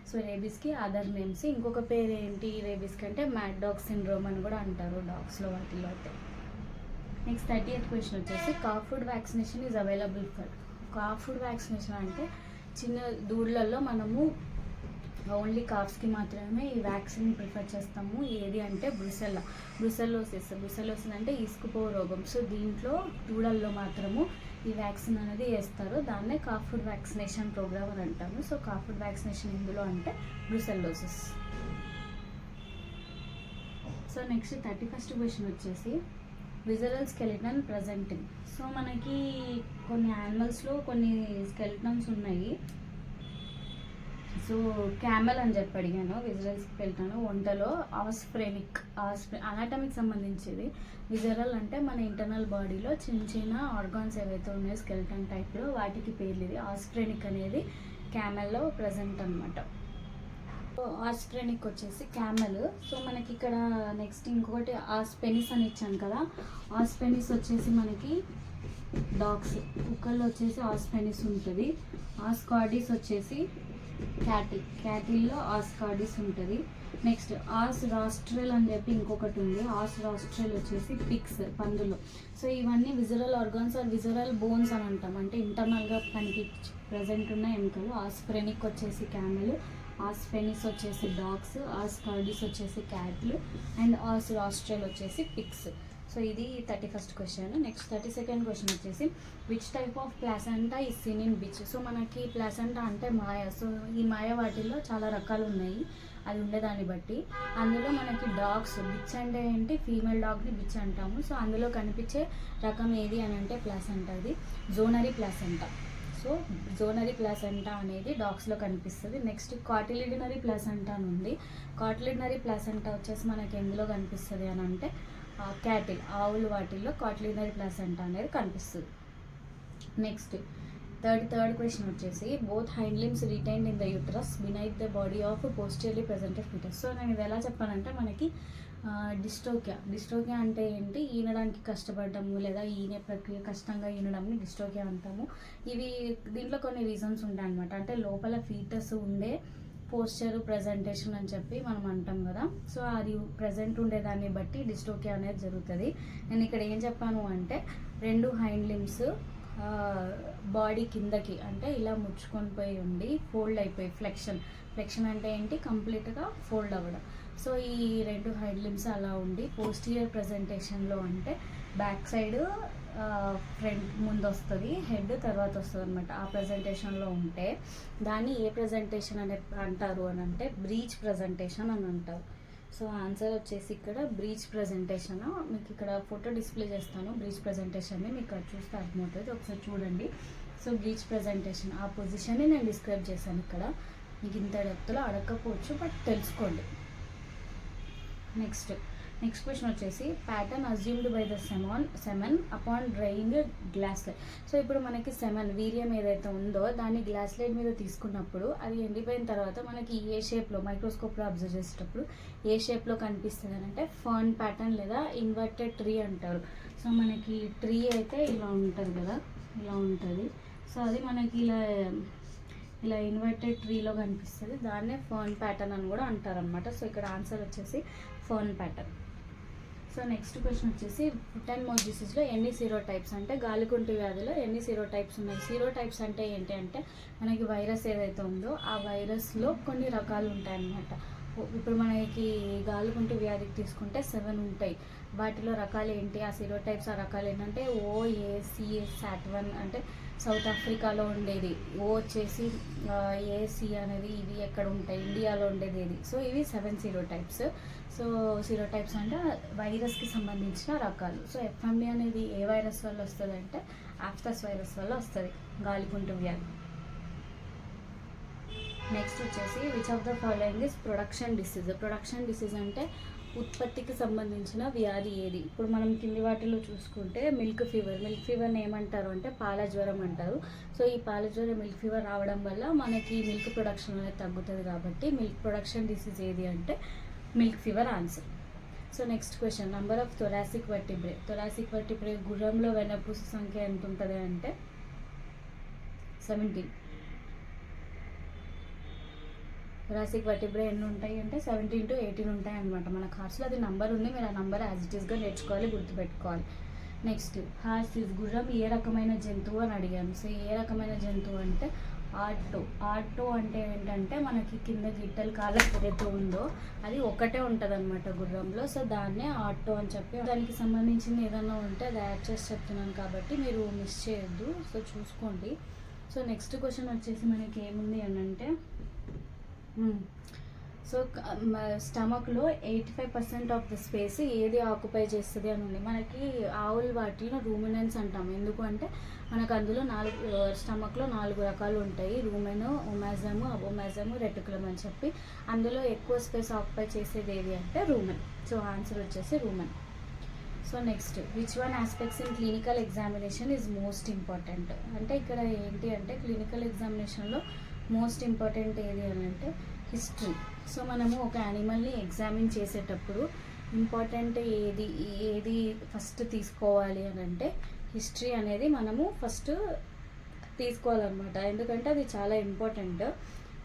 సో రేబీస్కి అదర్ నేమ్స్. ఇంకొక పేరు ఏంటి రేబీస్కి అంటే మ్యాడ్ డాగ్ సిండ్రోమ్ అని కూడా అంటారు డాగ్స్లో వాటిల్లో అయితే. నెక్స్ట్ 30th క్వశ్చన్ వచ్చేసి calfhood vaccination is available for. Calfhood vaccination అంటే చిన్న దూడలలో మనము ఓన్లీ మాత్రమే ఈ వ్యాక్సిన్ ప్రిఫర్ చేస్తాము. ఏది అంటే బ్రుసెల్లోసిస్ అంటే ఇసుకుపో రోగం. సో దీంట్లో దూడల్లో మాత్రము ఈ వ్యాక్సిన్ అనేది వేస్తారు. దాన్నే కాఫ్ ఫుడ్ వ్యాక్సినేషన్ ప్రోగ్రామ్ అని అంటాము. సో కాఫ్ ఫుడ్ వ్యాక్సినేషన్ ఎందులో అంటే brucellosis. So next 31st question వచ్చేసి విజరల్ స్కెలిటన్ ప్రజెంటింగ్. సో మనకి కొన్ని యానిమల్స్లో కొన్ని స్కెలిటన్స్ ఉన్నాయి. సో క్యామెల్ అని చెప్పి అడిగాను. విజరల్ స్కెలిటన్ ఒంటలో అనాటమిక్ సంబంధించేది. విజరల్ అంటే మన ఇంటర్నల్ బాడీలో చిన్న ఆర్గాన్స్ ఏవైతే ఉన్నాయో స్కెలిటన్ టైప్లో వాటికి పేర్లు ఇది. ఆస్ప్రెనిక్ అనేది క్యామెల్లో ప్రజెంట్ అనమాట. సో ఆస్ప్రెనిక్ వచ్చేసి క్యామెల్. సో మనకి ఇక్కడ నెక్స్ట్ ఇంకొకటి ఆస్పెనిస్ అని ఇచ్చాను కదా. ఆస్పెనిస్ వచ్చేసి మనకి డాగ్స్. కుక్కల్లో వచ్చేసి ఆస్పెనిస్ ఉంటుంది. ఆస్కార్డిస్ వచ్చేసి క్యాటిల్లో ఆస్కార్డిస్ ఉంటుంది. నెక్స్ట్ రాస్ట్రల్ అని చెప్పి ఇంకొకటి ఉంది. రాస్ట్రల్ వచ్చేసి పిగ్స్, పందులు. సో ఇవన్నీ visceral organs or visceral bones అని అంటాం. అంటే ఇంటర్నల్గా ప్రజెంట్ ఉన్న ఎముకలు. ఆస్ప్రెనిక్ వచ్చేసి క్యామెల్, ఆస్పెనిస్ వచ్చేసి డాగ్స్, ఆస్కార్డిస్ వచ్చేసి క్యాట్లు అండ్ రాస్ట్రల్ వచ్చేసి పిగ్స్. సో ఇది 31st question. Next 32nd question వచ్చేసి which type of placenta is seen in bitch. So మనకి ప్లాసెంటా అంటే మాయ. సో ఈ మాయ వాటిల్లో చాలా రకాలు ఉన్నాయి అది ఉండేదాన్ని బట్టి. అందులో మనకి డాగ్స్, బిచ్ అంటే ఏంటి, ఫీమేల్ డాగ్ని బిచ్ అంటాము. సో అందులో కనిపించే రకం ఏది అని అంటే ప్లాసెంటా, అది జోనరీ ప్లాసెంటా. సో జోనరీ ప్లాసెంటా అనేది డాగ్స్లో కనిపిస్తుంది. నెక్స్ట్ కాటిలిడినరీ ప్లాసెంటా అని ఉంది. కాటిలిడినరీ ప్లాసెంటా వచ్చేసి మనకి ఎందులో కనిపిస్తుంది అని అంటే క్యాటిల్, ఆవులు వాటిల్లో కాటిలిడినరీ ప్లాసెంటా అనేది కనిపిస్తుంది. నెక్స్ట్ థర్డ్ క్వశ్చన్ వచ్చేసి both hind limbs retained in the uterus beneath the body of posteriorly presented foetus. So నేను ఇది ఎలా చెప్పానంటే మనకి డిస్టోకియా అంటే ఏంటి, ఈనడానికి కష్టపడటము లేదా ఈనే ప్రక్రియ కష్టంగా ఈనడంని డిస్టోకియా అంటాము. దీంట్లో కొన్ని రీజన్స్ ఉంటాయి అనమాట. అంటే లోపల ఫీటస్ ఉండే పోస్చర్ ప్రజెంటేషన్ అని చెప్పి మనం అంటాం కదా. సో అది ప్రజెంట్ ఉండేదాన్ని బట్టి డిస్టోకియా అనేది జరుగుతుంది. నేను ఇక్కడ ఏం చెప్పాను అంటే 2 హైండ్ లిమ్స్ బాడీ కిందకి అంటే ఇలా ముచ్చుకొని పోయి ఉండి ఫోల్డ్ అయిపోయి ఫ్లెక్షన్ అంటే ఏంటి, కంప్లీట్గా ఫోల్డ్ అవ్వడం. సో ఈ 2 హైండ్ లిమ్స్ అలా ఉండి పోస్టీరియర్ ప్రజెంటేషన్లో అంటే బ్యాక్ సైడ్ ఫ్రంట్ ముందు వస్తుంది, హెడ్ తర్వాత వస్తుంది అనమాట. ఆ ప్రజెంటేషన్లో ఉంటే దాన్ని ఏ ప్రజెంటేషన్ అని అంటారు అని అంటే బ్రీచ్ ప్రజెంటేషన్ అని అంటారు. సో ఆన్సర్ వచ్చేసి ఇక్కడ బ్రీచ్ ప్రజెంటేషన్. మీకు ఇక్కడ ఫోటో డిస్ప్లే చేస్తాను బ్రీచ్ ప్రజెంటేషన్ని, మీకు అది చూస్తే అర్థమవుతుంది, ఒకసారి చూడండి. సో బ్రీచ్ ప్రజెంటేషన్ ఆ పొజిషన్ని నేను డిస్క్రైబ్ చేశాను ఇక్కడ. మీకు ఇంత డెప్త్లో అడగకపోవచ్చు, బట్ తెలుసుకోండి. నెక్స్ట్ క్వశ్చన్ వచ్చేసి pattern assumed by the semen upon drying glass light. So ఇప్పుడు మనకి వీర్యం ఏదైతే ఉందో దాన్ని గ్లాస్ లైట్ మీద తీసుకున్నప్పుడు అది ఎండిపోయిన తర్వాత మనకి ఏ షేప్లో మైక్రోస్కోప్లో అబ్జర్వ్ చేసేటప్పుడు ఏ షేప్లో కనిపిస్తుంది అని అంటే ఫర్న్ ప్యాటర్న్ లేదా ఇన్వర్టెడ్ ట్రీ అంటారు. సో మనకి ట్రీ అయితే ఇలా ఉంటుంది కదా, ఇలా ఉంటుంది. సో అది మనకి ఇలా ఇన్వర్టెడ్ ట్రీలో కనిపిస్తుంది, దాన్నే ఫర్న్ ప్యాటర్న్ అని కూడా అంటారనమాట. సో ఇక్కడ ఆన్సర్ వచ్చేసి fern pattern. So next question వచ్చేసి ఫుట్ అండ్ మౌత్ డిసీజ్లో ఎన్ని సీరోటైప్స్ అంటే గాలికుంటు వ్యాధిలో ఎన్ని సీరోటైప్స్ ఉన్నాయి. సీరోటైప్స్ అంటే ఏంటి అంటే మనకి వైరస్ ఏదైతే ఉందో ఆ వైరస్లో కొన్ని రకాలు ఉంటాయన్నమాట. ఇప్పుడు మనకి గాలికుంటు వ్యాధికి తీసుకుంటే 7 ఉంటాయి. వాటిలో రకాలు ఏంటి, ఆ సీరోటైప్స్ ఆ రకాలు ఏంటంటే OAC SAT1 అంటే సౌత్ ఆఫ్రికాలో ఉండేది, ఓ వచ్చేసి AC అనేది ఇవి ఎక్కడ ఉంటాయి, ఇండియాలో ఉండేది ఏది. సో ఇవి 7 సీరోటైప్స్. సో సీరోటైప్స్ అంటే వైరస్కి సంబంధించిన రకాలు. సో FMD అనేది ఏ వైరస్ వల్ల వస్తుంది అంటే ఆఫ్థస్ వైరస్ వల్ల వస్తుంది గాలికుంటు వ్యాధి. నెక్స్ట్ వచ్చేసి which of the following is production disease అంటే ఉత్పత్తికి సంబంధించిన వ్యాధి ఏది. ఇప్పుడు మనం కింది వాటిలో చూసుకుంటే మిల్క్ ఫీవర్ని ఏమంటారు అంటే పాల జ్వరం అంటారు. సో ఈ పాల జ్వరం మిల్క్ ఫీవర్ రావడం వల్ల మనకి మిల్క్ ప్రొడక్షన్ అనేది తగ్గుతుంది కాబట్టి మిల్క్ ప్రొడక్షన్ డిసీజ్ ఏది అంటే milk fever answer. So next question number of thoracic vertebrae గుర్రంలో వెన్నపూస సంఖ్య ఎంత ఉంటుంది అంటే 17. థొరాసిక్ వర్టిబ్రే ఎన్ని ఉంటాయి అంటే 17 to 18 ఉంటాయి అనమాట. మన కార్డ్స్లో అది నంబర్ ఉంది, మీరు ఆ నంబర్ యాజ్ ఇట్ ఈస్గా నేర్చుకోవాలి, గుర్తుపెట్టుకోవాలి. నెక్స్ట్ హార్స్ గుర్రం ఏ రకమైన జంతువు అని అడిగాను. సో ఏ రకమైన జంతువు అంటే ఆటో అంటే ఏంటంటే మనకి కింద గిట్టలు కాళ్ళ ఏదైతే ఉందో అది ఒకటే ఉంటుంది అనమాట గుర్రంలో. సో దాన్నే ఆటో అని చెప్పి, దానికి సంబంధించిన ఏదైనా ఉంటే అది యాడ్ చేసి చెప్తున్నాను కాబట్టి మీరు మిస్ చేయొద్దు. సో చూసుకోండి. సో నెక్స్ట్ క్వశ్చన్ వచ్చేసి మనకి ఏముంది అని అంటే సో స్టమక్లో 85% ఆఫ్ ద స్పేస్ ఏది ఆక్యుపై చేస్తుంది అని ఉంది. మనకి ఆవులు వాటిలో రూమినెన్స్ అంటాం. ఎందుకు అంటే మనకు అందులో స్టమక్లో 4 రకాలు ఉంటాయి, రూమెన్, ఒమాజము, అబోమాజము, రెటికులం అని చెప్పి. అందులో ఎక్కువ స్పేస్ ఆక్యుపై చేసేది ఏది అంటే రూమెన్. సో ఆన్సర్ వచ్చేసి rumen. So next which one aspects in clinical examination is most important అంటే ఇక్కడ ఏంటి అంటే క్లినికల్ ఎగ్జామినేషన్లో మోస్ట్ ఇంపార్టెంట్ ఏది అని అంటే హిస్టరీ. సో మనము ఒక యానిమల్ని ఎగ్జామిన్ చేసేటప్పుడు ఇంపార్టెంట్ ఏది ఫస్ట్ తీసుకోవాలి అని అంటే హిస్టరీ అనేది మనము ఫస్ట్ తీసుకోవాలన్నమాట. ఎందుకంటే అది చాలా ఇంపార్టెంట్.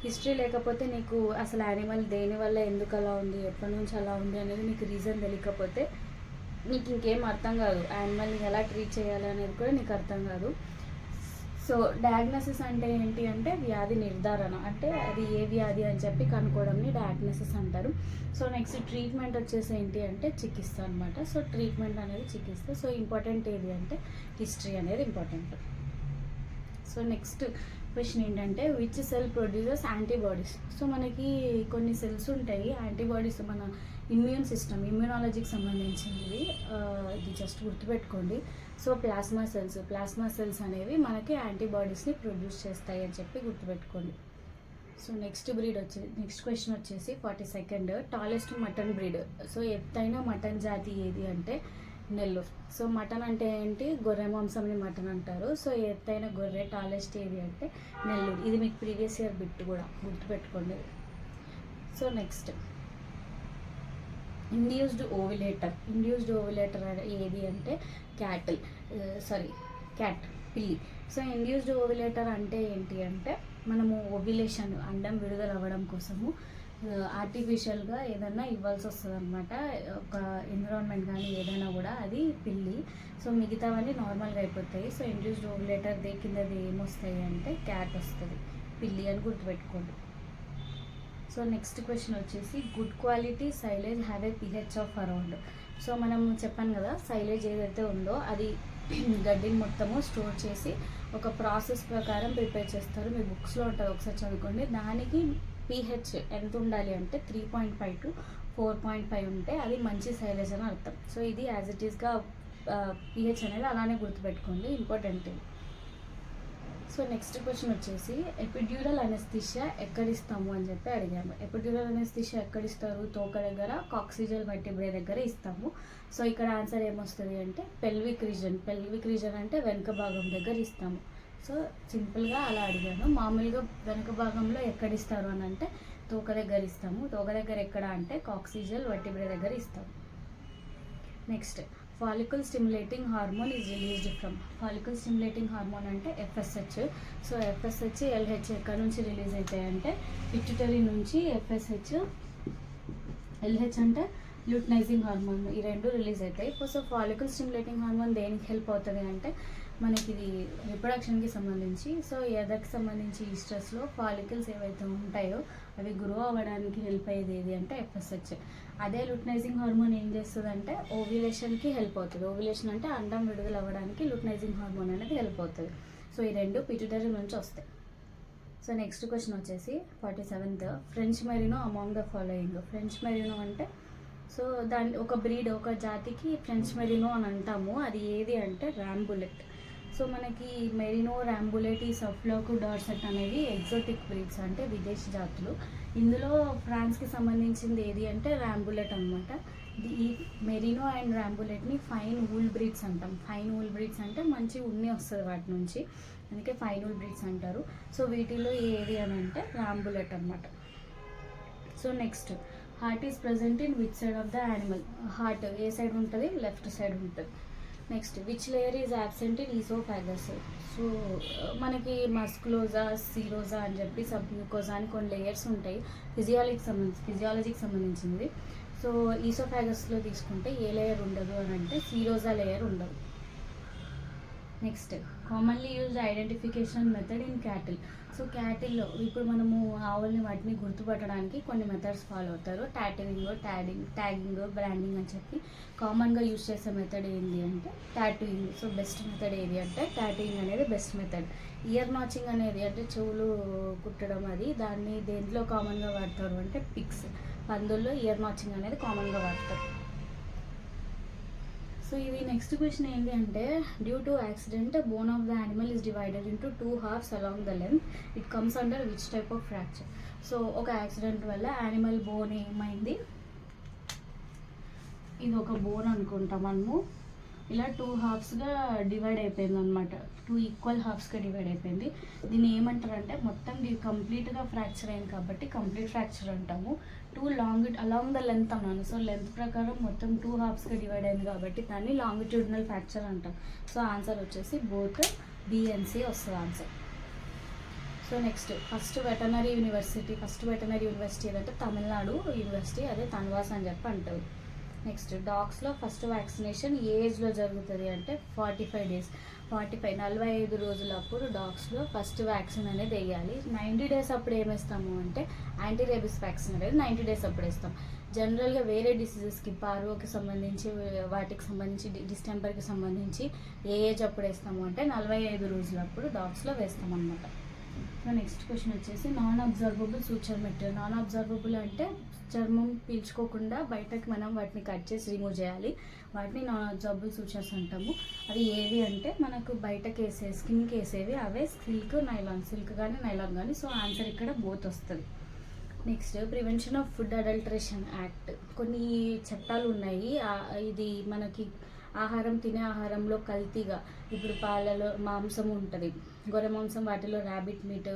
హిస్టరీ లేకపోతే నీకు అసలు యానిమల్ దేనివల్ల ఎందుకు అలా ఉంది, ఎప్పటి నుంచి అలా ఉంది అనేది నీకు రీజన్ తెలియకపోతే నీకు ఇంకేం అర్థం కాదు. యానిమల్ని ఎలా ట్రీట్ చేయాలి అనేది కూడా నీకు అర్థం కాదు. సో డయాగ్నోసిస్ అంటే ఏంటి అంటే వ్యాధి నిర్ధారణ, అంటే అది ఏ వ్యాధి అని చెప్పి కనుక్కోవడంని డయాగ్నోసిస్ అంటారు. సో నెక్స్ట్ ట్రీట్మెంట్ వచ్చేసి ఏంటి అంటే చికిత్స అనమాట. సో ట్రీట్మెంట్ అనేది చికిత్స. సో ఇంపార్టెంట్ ఏది అంటే హిస్టరీ అనేది ఇంపార్టెంట్. సో నెక్స్ట్ క్వశ్చన్ ఏంటంటే which cell produces antibodies. So మనకి కొన్ని సెల్స్ ఉంటాయి యాంటీబాడీస్, మన ఇమ్యూన్ సిస్టమ్, ఇమ్యూనాలజీకి సంబంధించినవి. ఇది జస్ట్ గుర్తుపెట్టుకోండి. సో ప్లాస్మా సెల్స్ అనేవి మనకి యాంటీబాడీస్ని ప్రొడ్యూస్ చేస్తాయి అని చెప్పి గుర్తుపెట్టుకోండి. సో నెక్స్ట్ క్వశ్చన్ వచ్చేసి 42nd tallest mutton breed. So ఎత్తైన మటన్ జాతి ఏది అంటే నెల్లూరు. సో మటన్ అంటే ఏంటి, గొర్రె మాంసంని మటన్ అంటారు. సో ఎత్తైన గొర్రె టాలెస్ట్ ఏది అంటే నెల్లూరు. ఇది మీకు ప్రీవియస్ ఇయర్ బిట్ కూడా గుర్తుపెట్టుకోండి. సో నెక్స్ట్ ఇండ్యూస్డ్ ఓవిలేటర్ ఏది అంటే క్యాట్, పిల్లి. సో ఇండ్యూస్డ్ ఓవిలేటర్ అంటే ఏంటి అంటే మనము ఓవ్యులేషన్ అండం విడుదల అవ్వడం కోసము ఆర్టిఫిషియల్గా ఏదైనా ఇవ్వాల్సి వస్తుంది అనమాట. ఒక ఎన్విరాన్మెంట్ కానీ ఏదైనా కూడా అది పిల్లి. సో మిగతావన్నీ నార్మల్గా అయిపోతాయి. సో ఇండ్యూస్డ్ ఓవ్యులేటర్ కిందది ఏమొస్తాయి అంటే క్యాట్ వస్తుంది, పిల్లి అని గుర్తుపెట్టుకోండి. సో నెక్స్ట్ క్వశ్చన్ వచ్చేసి good quality silage have a pH of around. So మనం చెప్పాను కదా, సైలేజ్ ఏదైతే ఉందో అది గడ్డిని మొత్తము స్టోర్ చేసి ఒక ప్రాసెస్ ప్రకారం ప్రిపేర్ చేస్తారు. మీ బుక్స్లో ఉంటుంది, ఒకసారి చదువుకోండి. దానికి pH ఎంత ఉండాలి అంటే 3.5 to 4.5 ఉంటే అది మంచి సైలేజ్ అని అర్థం. సో ఇది యాజ్ ఇట్ ఈస్గా pH అనేది అలానే గుర్తుపెట్టుకోండి, ఇంపార్టెంట్. సో నెక్స్ట్ క్వశ్చన్ వచ్చేసి ఎపిడ్యూరల్ అనెస్థీషియా ఎక్కడిస్తాము అని చెప్పి అడిగాము. ఎపిడ్యూరల్ అనెస్థీషియా ఎక్కడిస్తారు, తోక దగ్గర, కాక్సిజల్ వర్టిబ్రే దగ్గర ఇస్తాము. సో ఇక్కడ ఆన్సర్ ఏమొస్తుంది అంటే పెల్విక్ రీజన్ అంటే వెనుక భాగం దగ్గర ఇస్తాము. సో సింపుల్గా అలా అడిగాను. మామూలుగా వెనుక భాగంలో ఎక్కడిస్తారు అని అంటే తోక దగ్గర ఇస్తాము. తోక దగ్గర ఎక్కడ అంటే కాక్సిజల్ వర్టిబ్రే దగ్గర ఇస్తాము. Next follicle stimulating hormone is released from. Follicle stimulating hormone అంటే FSH. సో FSH, LH ఎక్కడ నుంచి రిలీజ్ అవుతాయి అంటే పిట్యూటరీ నుంచి FSH, LH అంటే ల్యూటనైజింగ్ హార్మోన్, ఈ రెండు రిలీజ్ అవుతాయి. సో ఫాలికల్ స్టిమ్యులేటింగ్ హార్మోన్ దేనికి హెల్ప్ అవుతుంది అంటే మనకి ఇది రిప్రొడక్షన్కి సంబంధించి. సో ఎదకి సంబంధించి ఈస్ట్రస్లో ఫాలికల్స్ ఏవైతే ఉంటాయో అవి గ్రో అవ్వడానికి హెల్ప్ అయ్యేది ఏది అంటే FSH. అదే ల్యూటనైజింగ్ హార్మోన్ ఏం చేస్తుంది అంటే ఓవ్యులేషన్కి హెల్ప్ అవుతుంది. ఓవ్యులేషన్ అంటే అండం విడుదల అవ్వడానికి ల్యూటనైజింగ్ హార్మోన్ అనేది హెల్ప్ అవుతుంది. సో ఈ రెండు పిట్యూటరీ నుంచి వస్తాయి. సో నెక్స్ట్ క్వశ్చన్ వచ్చేసి 47th French Marino among the following. French Marino అంటే సో దాని ఒక బ్రీడ్, ఒక జాతికి ఫ్రెంచ్ మెరినో అని అంటాము. అది ఏది అంటే ర్యాంబులెట్. సో మనకి మెరినో, ర్యాంబులెట్, ఈ సఫ్లాక్, డార్సెట్ అనేవి ఎగ్జోటిక్ బ్రీడ్స్ అంటే విదేశీ జాతులు. ఇందులో ఫ్రాన్స్కి సంబంధించింది ఏది అంటే ర్యాంబులెట్ అనమాట. ఈ మెరినో అండ్ ర్యాంబులెట్ని ఫైన్ వూల్ బ్రీడ్స్ అంటాం. ఫైన్ వూల్ బ్రీడ్స్ అంటే మంచి ఉన్ని వస్తుంది వాటి నుంచి, అందుకే ఫైన్ వూల్ బ్రీడ్స్ అంటారు. సో వీటిలో ఏది అని అంటే ర్యాంబులెట్ అనమాట. So next heart is present in which side of the animal. Heart ఏ సైడ్ ఉంటుంది, లెఫ్ట్ సైడ్ ఉంటుంది. Next which layer is absent in oesophagus. So మనకి మస్కులోజా, సీరోజా అని చెప్పి సబ్మ్యూకోజా అని కొన్ని లేయర్స్ ఉంటాయి ఫిజియాలజీకి సంబంధించింది. సో ఈసోఫాగస్లో తీసుకుంటే ఏ లేయర్ ఉండదు అని అంటే సీరోజా లేయర్ ఉండదు. Next commonly used identification method in cattle. So క్యాటిల్లో ఇప్పుడు మనము ఆవుల్ని వాటిని గుర్తుపట్టడానికి కొన్ని మెథడ్స్ ఫాలో అవుతారు. ట్యాగింగ్, బ్రాండింగ్ అని చెప్పి కామన్గా యూజ్ చేసే మెథడ్ ఏంటి అంటే టాటూయింగ్. సో బెస్ట్ మెథడ్ ఏది అంటే టాటూయింగ్ అనేది బెస్ట్ మెథడ్. ఇయర్ నాచింగ్ అనేది అంటే చెవులు కుట్టడం, అది దాన్ని దేంట్లో కామన్గా వాడతారు అంటే పిగ్స్, పందుల్లో ఇయర్ నాచింగ్ అనేది కామన్గా వాడతారు. సో ఇది నెక్స్ట్ క్వశ్చన్ ఏంటి అంటే due to accident bone of the animal is divided into 2 halves along the length. It comes under which type of fracture. So ఒక యాక్సిడెంట్ వల్ల యానిమల్ బోన్ ఏమైంది, ఇది ఒక బోన్ అనుకుంటాం మనము, ఇలా 2 halvesగా డివైడ్ అయిపోయింది అనమాట. 2 equal halvesగా డివైడ్ అయిపోయింది. దీన్ని ఏమంటారు అంటే మొత్తం ఇది కంప్లీట్గా ఫ్రాక్చర్ అయింది కాబట్టి కంప్లీట్ ఫ్రాక్చర్ అంటాము. 2 అలాంగ్ ద లెంత్ అన్నాను. సో లెంత్ ప్రకారం మొత్తం 2 halvesగా డివైడ్ అయింది కాబట్టి దాన్ని లాంగిట్యూడినల్ ఫ్రాక్చర్ అంటాం. సో ఆన్సర్ వచ్చేసి బోత్ B and C వస్తుంది answer. So next first veterinary university ఏదంటే తమిళనాడు యూనివర్సిటీ, అదే తన్వాస్ అని చెప్పి అంటారు. నెక్స్ట్ డాగ్స్లో ఫస్ట్ వ్యాక్సినేషన్ ఏ ఏజ్లో జరుగుతుంది అంటే 45 days. 45 రోజుల అప్పుడు డాగ్స్లో ఫస్ట్ వ్యాక్సిన్ అనేది వేయాలి. 90 days అప్పుడు ఏమేస్తాము అంటే యాంటీ రేబిస్ వ్యాక్సిన్ అనేది 90 days అప్పుడు వేస్తాం. జనరల్గా వేరే డిసీజెస్కి పార్వోకి సంబంధించి, వాటికి సంబంధించి, డిస్టెంపర్కి సంబంధించి ఏ ఏజ్ అప్పుడు వేస్తాము అంటే 45 రోజుల అప్పుడు డాగ్స్లో వేస్తాం అన్నమాట. సో నెక్స్ట్ క్వశ్చన్ వచ్చేసి non observable suture material. Non observable అంటే చర్మం పీల్చుకోకుండా బయటకు మనం వాటిని కట్ చేసి రిమూవ్ చేయాలి, వాటిని నాన్ అబ్జర్వబుల్ సూచర్స్ అంటాము. అవి ఏవి అంటే మనకు బయటకు వేసే స్కిన్కి వేసేవి అవే సిల్క్ కానీ నైలాన్ కానీ. సో ఆన్సర్ ఇక్కడ బోత్ వస్తుంది. Next prevention of food adulteration act. కొన్ని చట్టాలు ఉన్నాయి, ఇది మనకి ఆహారం తినే ఆహారంలో కల్తీగా, ఇప్పుడు పాలలో మాంసం ఉంటుంది, గొర్రె మాంసం, వాటిలో ర్యాబిట్ మీట్,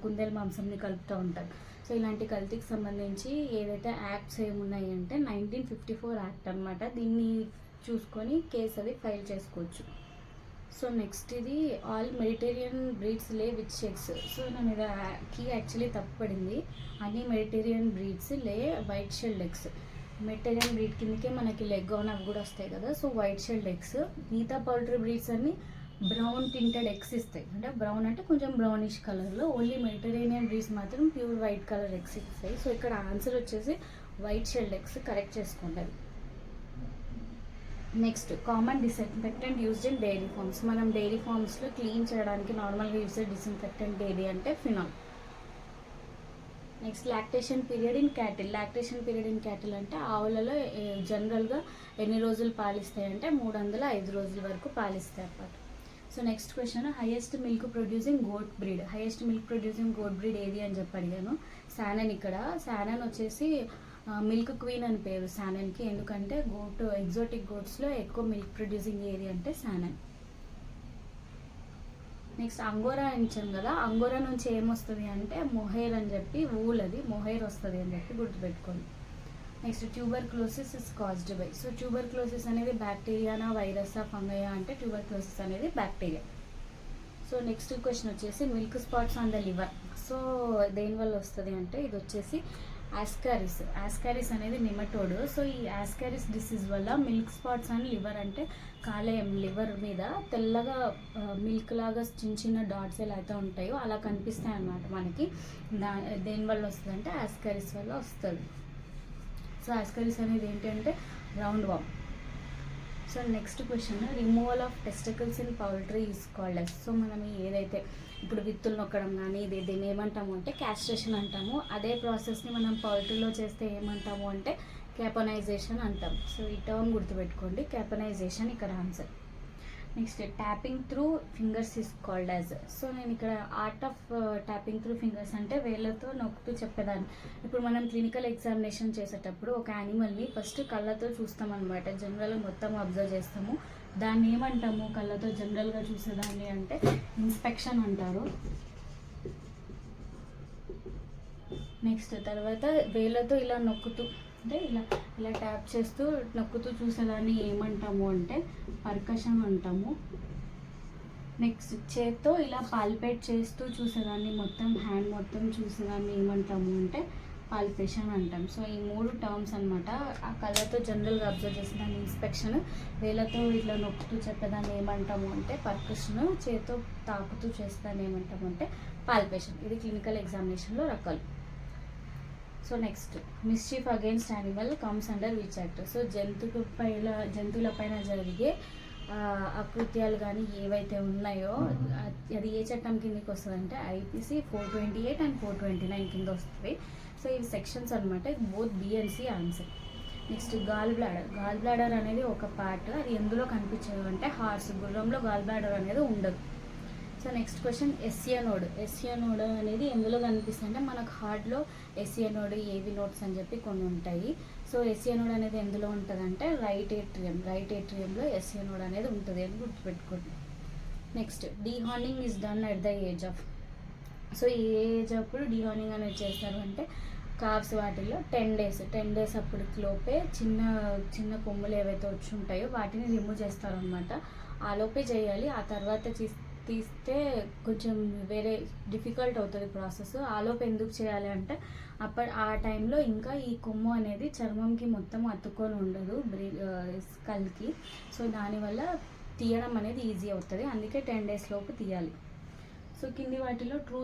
కుందేలు మాంసంని కలుపుతూ ఉంటారు. సో ఇలాంటి కల్తీకి సంబంధించి ఏదైతే యాక్ట్స్ ఏమున్నాయి అంటే 1954 యాక్ట్ అనమాట. దీన్ని చూసుకొని కేసు అది ఫైల్ చేసుకోవచ్చు. సో నెక్స్ట్ ఇది ఆల్ మెడిటేరియన్ బ్రీడ్స్ లే విచ్ ఎగ్స్. సో నేను ఇది కీ యాక్చువల్లీ తప్పుపడింది. అన్ని మెడిటేరియన్ బ్రీడ్స్ లే వైట్ షెల్డ్ ఎగ్స్. మెడిటేరియన్ బ్రీడ్ కిందకే మనకి లెగ్ ఆన్ అవి కూడా వస్తాయి కదా, సో వైట్ షెల్డ్ ఎగ్స్. మిగతా పౌల్ట్రీ బ్రీడ్స్ అన్ని బ్రౌన్ టింటెడ్ ఎగ్స్ ఇస్తాయి, అంటే బ్రౌన్ అంటే కొంచెం బ్రౌనిష్ కలర్లో. ఓన్లీ మెడిటరేనియన్ బ్రీడ్స్ మాత్రం ప్యూర్ వైట్ కలర్ ఎగ్స్ ఇస్తాయి. సో ఇక్కడ ఆన్సర్ వచ్చేసి వైట్ షెల్డ్ ఎగ్స్ కరెక్ట్ చేసుకుంటారు. Next common disinfectant used in dairy farms. మనం డైరీ ఫార్మ్స్లో క్లీన్ చేయడానికి నార్మల్గా యూజ్ చేసే డిస్ఇన్ఫెక్టెంట్ ఏది అంటే phenol. Next lactation period in cattle. Lactation period in cattle అంటే ఆవులలో జనరల్గా ఎన్ని రోజులు పాలిస్తాయి అంటే 305 రోజుల వరకు పాలిస్తాయి అన్నమాట. So next question, highest milk producing goat breed. Highest milk producing goat breed ఏది అని చెప్పి అడిగాను. శానన్. ఇక్కడ శానన్ వచ్చేసి మిల్క్ క్వీన్ అని పేరు శానన్కి, ఎందుకంటే ఎగ్జోటిక్ గోట్స్లో ఎక్కువ మిల్క్ ప్రొడ్యూసింగ్ ఏది అంటే శానన్. నెక్స్ట్ అంగోరా ఇచ్చాను కదా, అంగోరా నుంచి ఏమొస్తుంది అంటే మొహైర్ అని చెప్పి, ఊల్ అది మొహైర్ వస్తుంది అని చెప్పి గుర్తుపెట్టుకోండి. Next tuberculosis is caused by. So tuberculosis అనేది బ్యాక్టీరియానా, వైరసా, ఫంగయా అంటే ట్యూబర్క్లోసిస్ అనేది బ్యాక్టీరియా. సో నెక్స్ట్ క్వశ్చన్ వచ్చేసి milk spots on the liver. So దేనివల్ల వస్తుంది అంటే ఇది వచ్చేసి ఆస్కారిస్. ఆస్కారిస్ అనేది నిమటోడ్. సో ఈ ఆస్కారిస్ డిసీజ్ వల్ల మిల్క్ స్పాట్స్ అండ్ లివర్ అంటే కాలేయం, లివర్ మీద తెల్లగా మిల్క్ లాగా చిన్న చిన్న డాట్స్ ఎలా అయితే ఉంటాయో అలా కనిపిస్తాయి అన్నమాట మనకి. దేనివల్ల వస్తుంది అంటే ఆస్కారిస్ వల్ల వస్తుంది. సో ఆస్కారిస్ అనేది ఏంటంటే round warm. So next question, removal of testicles in poultry is called as. So మనం ఏదైతే ఇప్పుడు విత్తులు నొక్కడం కానీ దీన్ని ఏమంటాము అంటే క్యాస్ట్రేషన్ అంటాము. అదే ప్రాసెస్ని మనం పౌల్ట్రీలో చేస్తే ఏమంటాము అంటే క్యాపనైజేషన్ అంటాం. సో ఈ టర్మ్ గుర్తుపెట్టుకోండి, క్యాపనైజేషన్ ఇక్కడ answer. Next tapping through fingers is called as. So నేను ఇక్కడ art of tapping through fingers అంటే వేళ్ళతో నొక్కుతూ చెప్పేదాన్ని. ఇప్పుడు మనం క్లినికల్ ఎగ్జామినేషన్ చేసేటప్పుడు ఒక యానిమల్ని ఫస్ట్ కళ్ళతో చూస్తాం అనమాట, జనరల్గా మొత్తం అబ్జర్వ్ చేస్తాము. దాన్ని ఏమంటాము కళ్ళతో జనరల్గా చూసేదాన్ని అంటే ఇన్స్పెక్షన్ అంటారు. నెక్స్ట్ తర్వాత వేళ్ళతో ఇలా నొక్కుతూ అంటే ఇలా ఇలా ట్యాప్ చేస్తూ నొక్కుతూ చూసేదాన్ని ఏమంటాము అంటే పర్కషన్ అంటాము. నెక్స్ట్ చేత్తో ఇలా పాల్పేట్ చేస్తూ చూసేదాన్ని, మొత్తం హ్యాండ్ మొత్తం చూసేదాన్ని ఏమంటాము అంటే పాల్పేషన్ అంటాం. సో ఈ 3 టర్మ్స్ అనమాట. ఆ కళ్ళతో జనరల్గా అబ్జర్వ్ చేసేదాన్ని ఇన్స్పెక్షన్, వేళ్ళతో ఇట్లా నొక్కుతూ చెప్పేదాన్ని ఏమంటాము అంటే పర్కషన్, చేత్తో తాకుతూ చేసేదాన్ని ఏమంటాము అంటే పాల్పేషన్. ఇది క్లినికల్ ఎగ్జామినేషన్లో రకాలు. So next mischief against animal comes under which act. So జంతువుల పైన జరిగే అకృత్యాలు కానీ ఏవైతే ఉన్నాయో అది ఏ చట్టం కిందకి వస్తుంది అంటే ఐపీసీ 428 అండ్ 429 కింద వస్తుంది. సో ఇవి సెక్షన్స్ అనమాట. Both B and C answer. Next gall bladder. Gall bladder అనేది ఒక పార్ట్, అది ఎందులో కనిపించదు అంటే హార్స్, గుర్రంలో గాల్ బ్లాడర్ అనేది ఉండదు. సో నెక్స్ట్ క్వశ్చన్ ఎస్సియనోడ్. ఎస్సియనోడ్ అనేది ఎందులో కనిపిస్తుంది అంటే మనకు హార్ట్లో ఎస్సియనోడ్, ఏవి నోట్స్ అని చెప్పి కొన్ని ఉంటాయి. సో ఎస్సియనోడ్ అనేది ఎందులో ఉంటుంది అంటే రైట్ ఏట్రియంలో ఎస్సియనోడ్ అనేది ఉంటుంది అని గుర్తుపెట్టుకోండి. Next dehorning is done at the age of. So ఈ ఏజ్ అప్పుడు డీహార్నింగ్ అనేది చేస్తారు అంటే కావ్స్ వాటిల్లో 10 days అప్పటికి లోపే చిన్న కొమ్ములు ఏవైతే వచ్చి ఉంటాయో వాటిని రిమూవ్ చేస్తారనమాట. ఆ లోపే చేయాలి. ఆ తర్వాత తీస్తే కొంచెం వేరే డిఫికల్ట్ అవుతుంది ప్రాసెస్. ఆలోపు ఎందుకు చేయాలి అంటే ఆ టైంలో ఇంకా ఈ కొమ్ము అనేది చర్మంకి మొత్తం అతుక్కొని ఉండదు స్కల్కి. సో దానివల్ల తీయడం అనేది ఈజీ అవుతుంది, అందుకే 10 days లోపు తీయాలి. సో కింది వాటిలో ట్రూ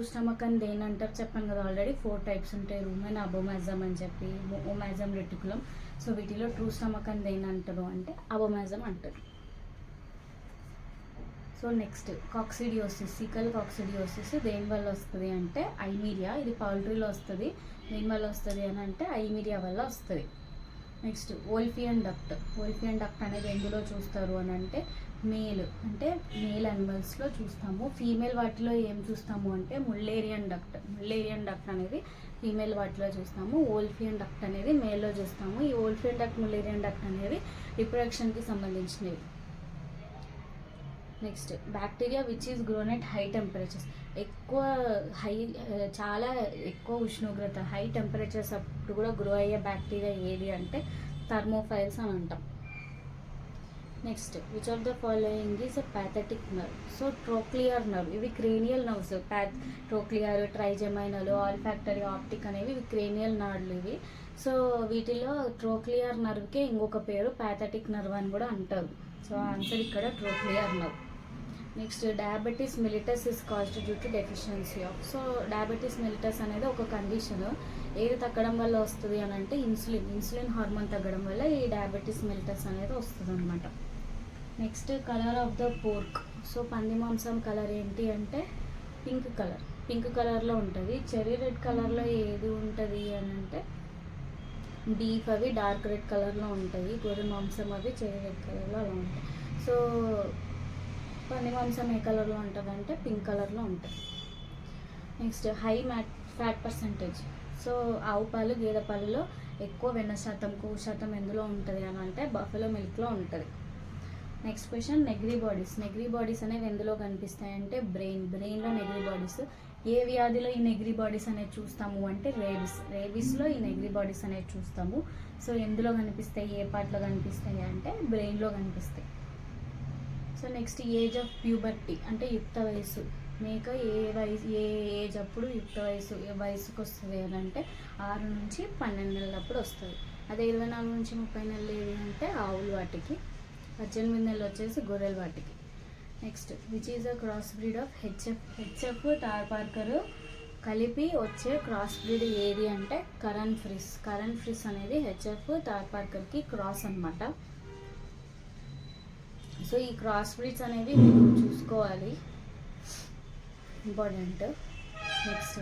స్టమక్ అని దేని అంటారు చెప్పాను కదా ఆల్రెడీ. 4 టైప్స్ ఉంటాయి, రూమెన్, అబోమాజమ్ అని చెప్పి, ఓమాజమ్, రెటికులం. సో వీటిలో ట్రూ స్టమక్ అని దేని అంటారు అంటే అబోమాజమ్ అంటారు. So next coccidiosis, sickle coccidiosis దేనివల్ల వస్తుంది అంటే ఐమీరియా. ఇది పౌల్ట్రీలో వస్తుంది. దేనివల్ల వస్తుంది అని అంటే ఐమీరియా వల్ల వస్తుంది. నెక్స్ట్ ఓల్ఫియన్ డక్ట్ అనేది ఎందులో చూస్తారు అని అంటే మేల్ యానిమల్స్లో చూస్తాము. ఫీమేల్ వాటిలో ఏం చూస్తాము అంటే ముల్లేరియన్ డక్ట్ అనేది ఫీమేల్ వాటిలో చూస్తాము. ఓల్ఫియన్ డక్ట్ అనేది మేల్లో చూస్తాము. ఈ ఓల్ఫియన్ డక్ట్, ములేరియన్ డక్ట్ అనేవి రిప్రొడక్షన్కి సంబంధించినవి. Next bacteria which is grown at high temperatures. చాలా ఎక్కువ ఉష్ణోగ్రత, హై టెంపరేచర్స్ అప్పుడు కూడా గ్రో అయ్యే బ్యాక్టీరియా ఏది అంటే థర్మోఫైల్స్ అని అంటాం. Next which of the following is a pathetic nerve. So trochlear nerve, ఇవి cranial nerves. Trochlear, trigeminal, olfactory, optic అనేవి ఇవి క్రేనియల్ నర్వ్లు ఇవి. సో వీటిలో ట్రోక్లియర్ నర్వ్కే ఇంకొక పేరు ప్యాథెటిక్ నర్వ్ అని కూడా అంటారు. సో ఆన్సర్ ఇక్కడ trochlear nerve. Next diabetes mellitus is caused due to deficiency of. So diabetes mellitus అనేది ఒక కండిషన్. ఏది తగ్గడం వల్ల వస్తుంది అని అంటే ఇన్సులిన్ హార్మోన్ తగ్గడం వల్ల ఈ డయాబెటీస్ మిలిటస్ అనేది వస్తుంది అనమాట. Next colour of the pork. So పంది మాంసం కలర్ ఏంటి అంటే పింక్ కలర్లో ఉంటుంది. చెర్రీ రెడ్ కలర్లో ఏది ఉంటుంది అని అంటే బీఫ్, అవి డార్క్ రెడ్ కలర్లో ఉంటాయి. గొర్రె మాంసం అవి చెర్రీ రెడ్ కలర్లో అలా ఉంటాయి. సో పంది మాంసం ఏ కలర్లో ఉంటుంది అంటే పింక్ కలర్లో ఉంటుంది. Next high fat percentage. So ఆవు పాలు, గేదె పాలలో ఎక్కువ వెన్న శాతం, కొవ్వు శాతం ఎందులో ఉంటుంది అని అంటే బఫెలో మిల్క్లో ఉంటుంది. నెక్స్ట్ క్వశ్చన్ నెగ్రీ బాడీస్ అనేవి ఎందులో కనిపిస్తాయంటే బ్రెయిన్లో నెగ్రీ బాడీస్. ఏ వ్యాధిలో ఈ నెగ్రీ బాడీస్ అనేది చూస్తాము అంటే రేబీస్లో ఈ నెగ్రీ బాడీస్ అనేది చూస్తాము. సో ఎందులో కనిపిస్తాయి, ఏ పార్ట్లో కనిపిస్తాయి అంటే బ్రెయిన్లో కనిపిస్తాయి. So next age of puberty అంటే యుక్త వయసు. మేక ఏ ఏజ్ అప్పుడు యుక్త వయసుకు వస్తుంది అని అంటే 6 నుంచి 12 నెలలప్పుడు వస్తుంది. అదే 24 నుంచి 30 నెలలు ఏది అంటే ఆవులు వాటికి, 18 నెలలు వచ్చేసి గొర్రెలు వాటికి. Next which is a cross breed of HF Tharparkar కలిపి వచ్చే క్రాస్ బ్రీడ్ ఏది అంటే కరణ్ ఫ్రిస్ అనేది హెచ్ఎఫ్ టార్పార్కర్కి క్రాస్ అనమాట. సో ఈ క్రాస్ బ్రీడ్స్ అనేవి మీరు చూసుకోవాలి, important. Next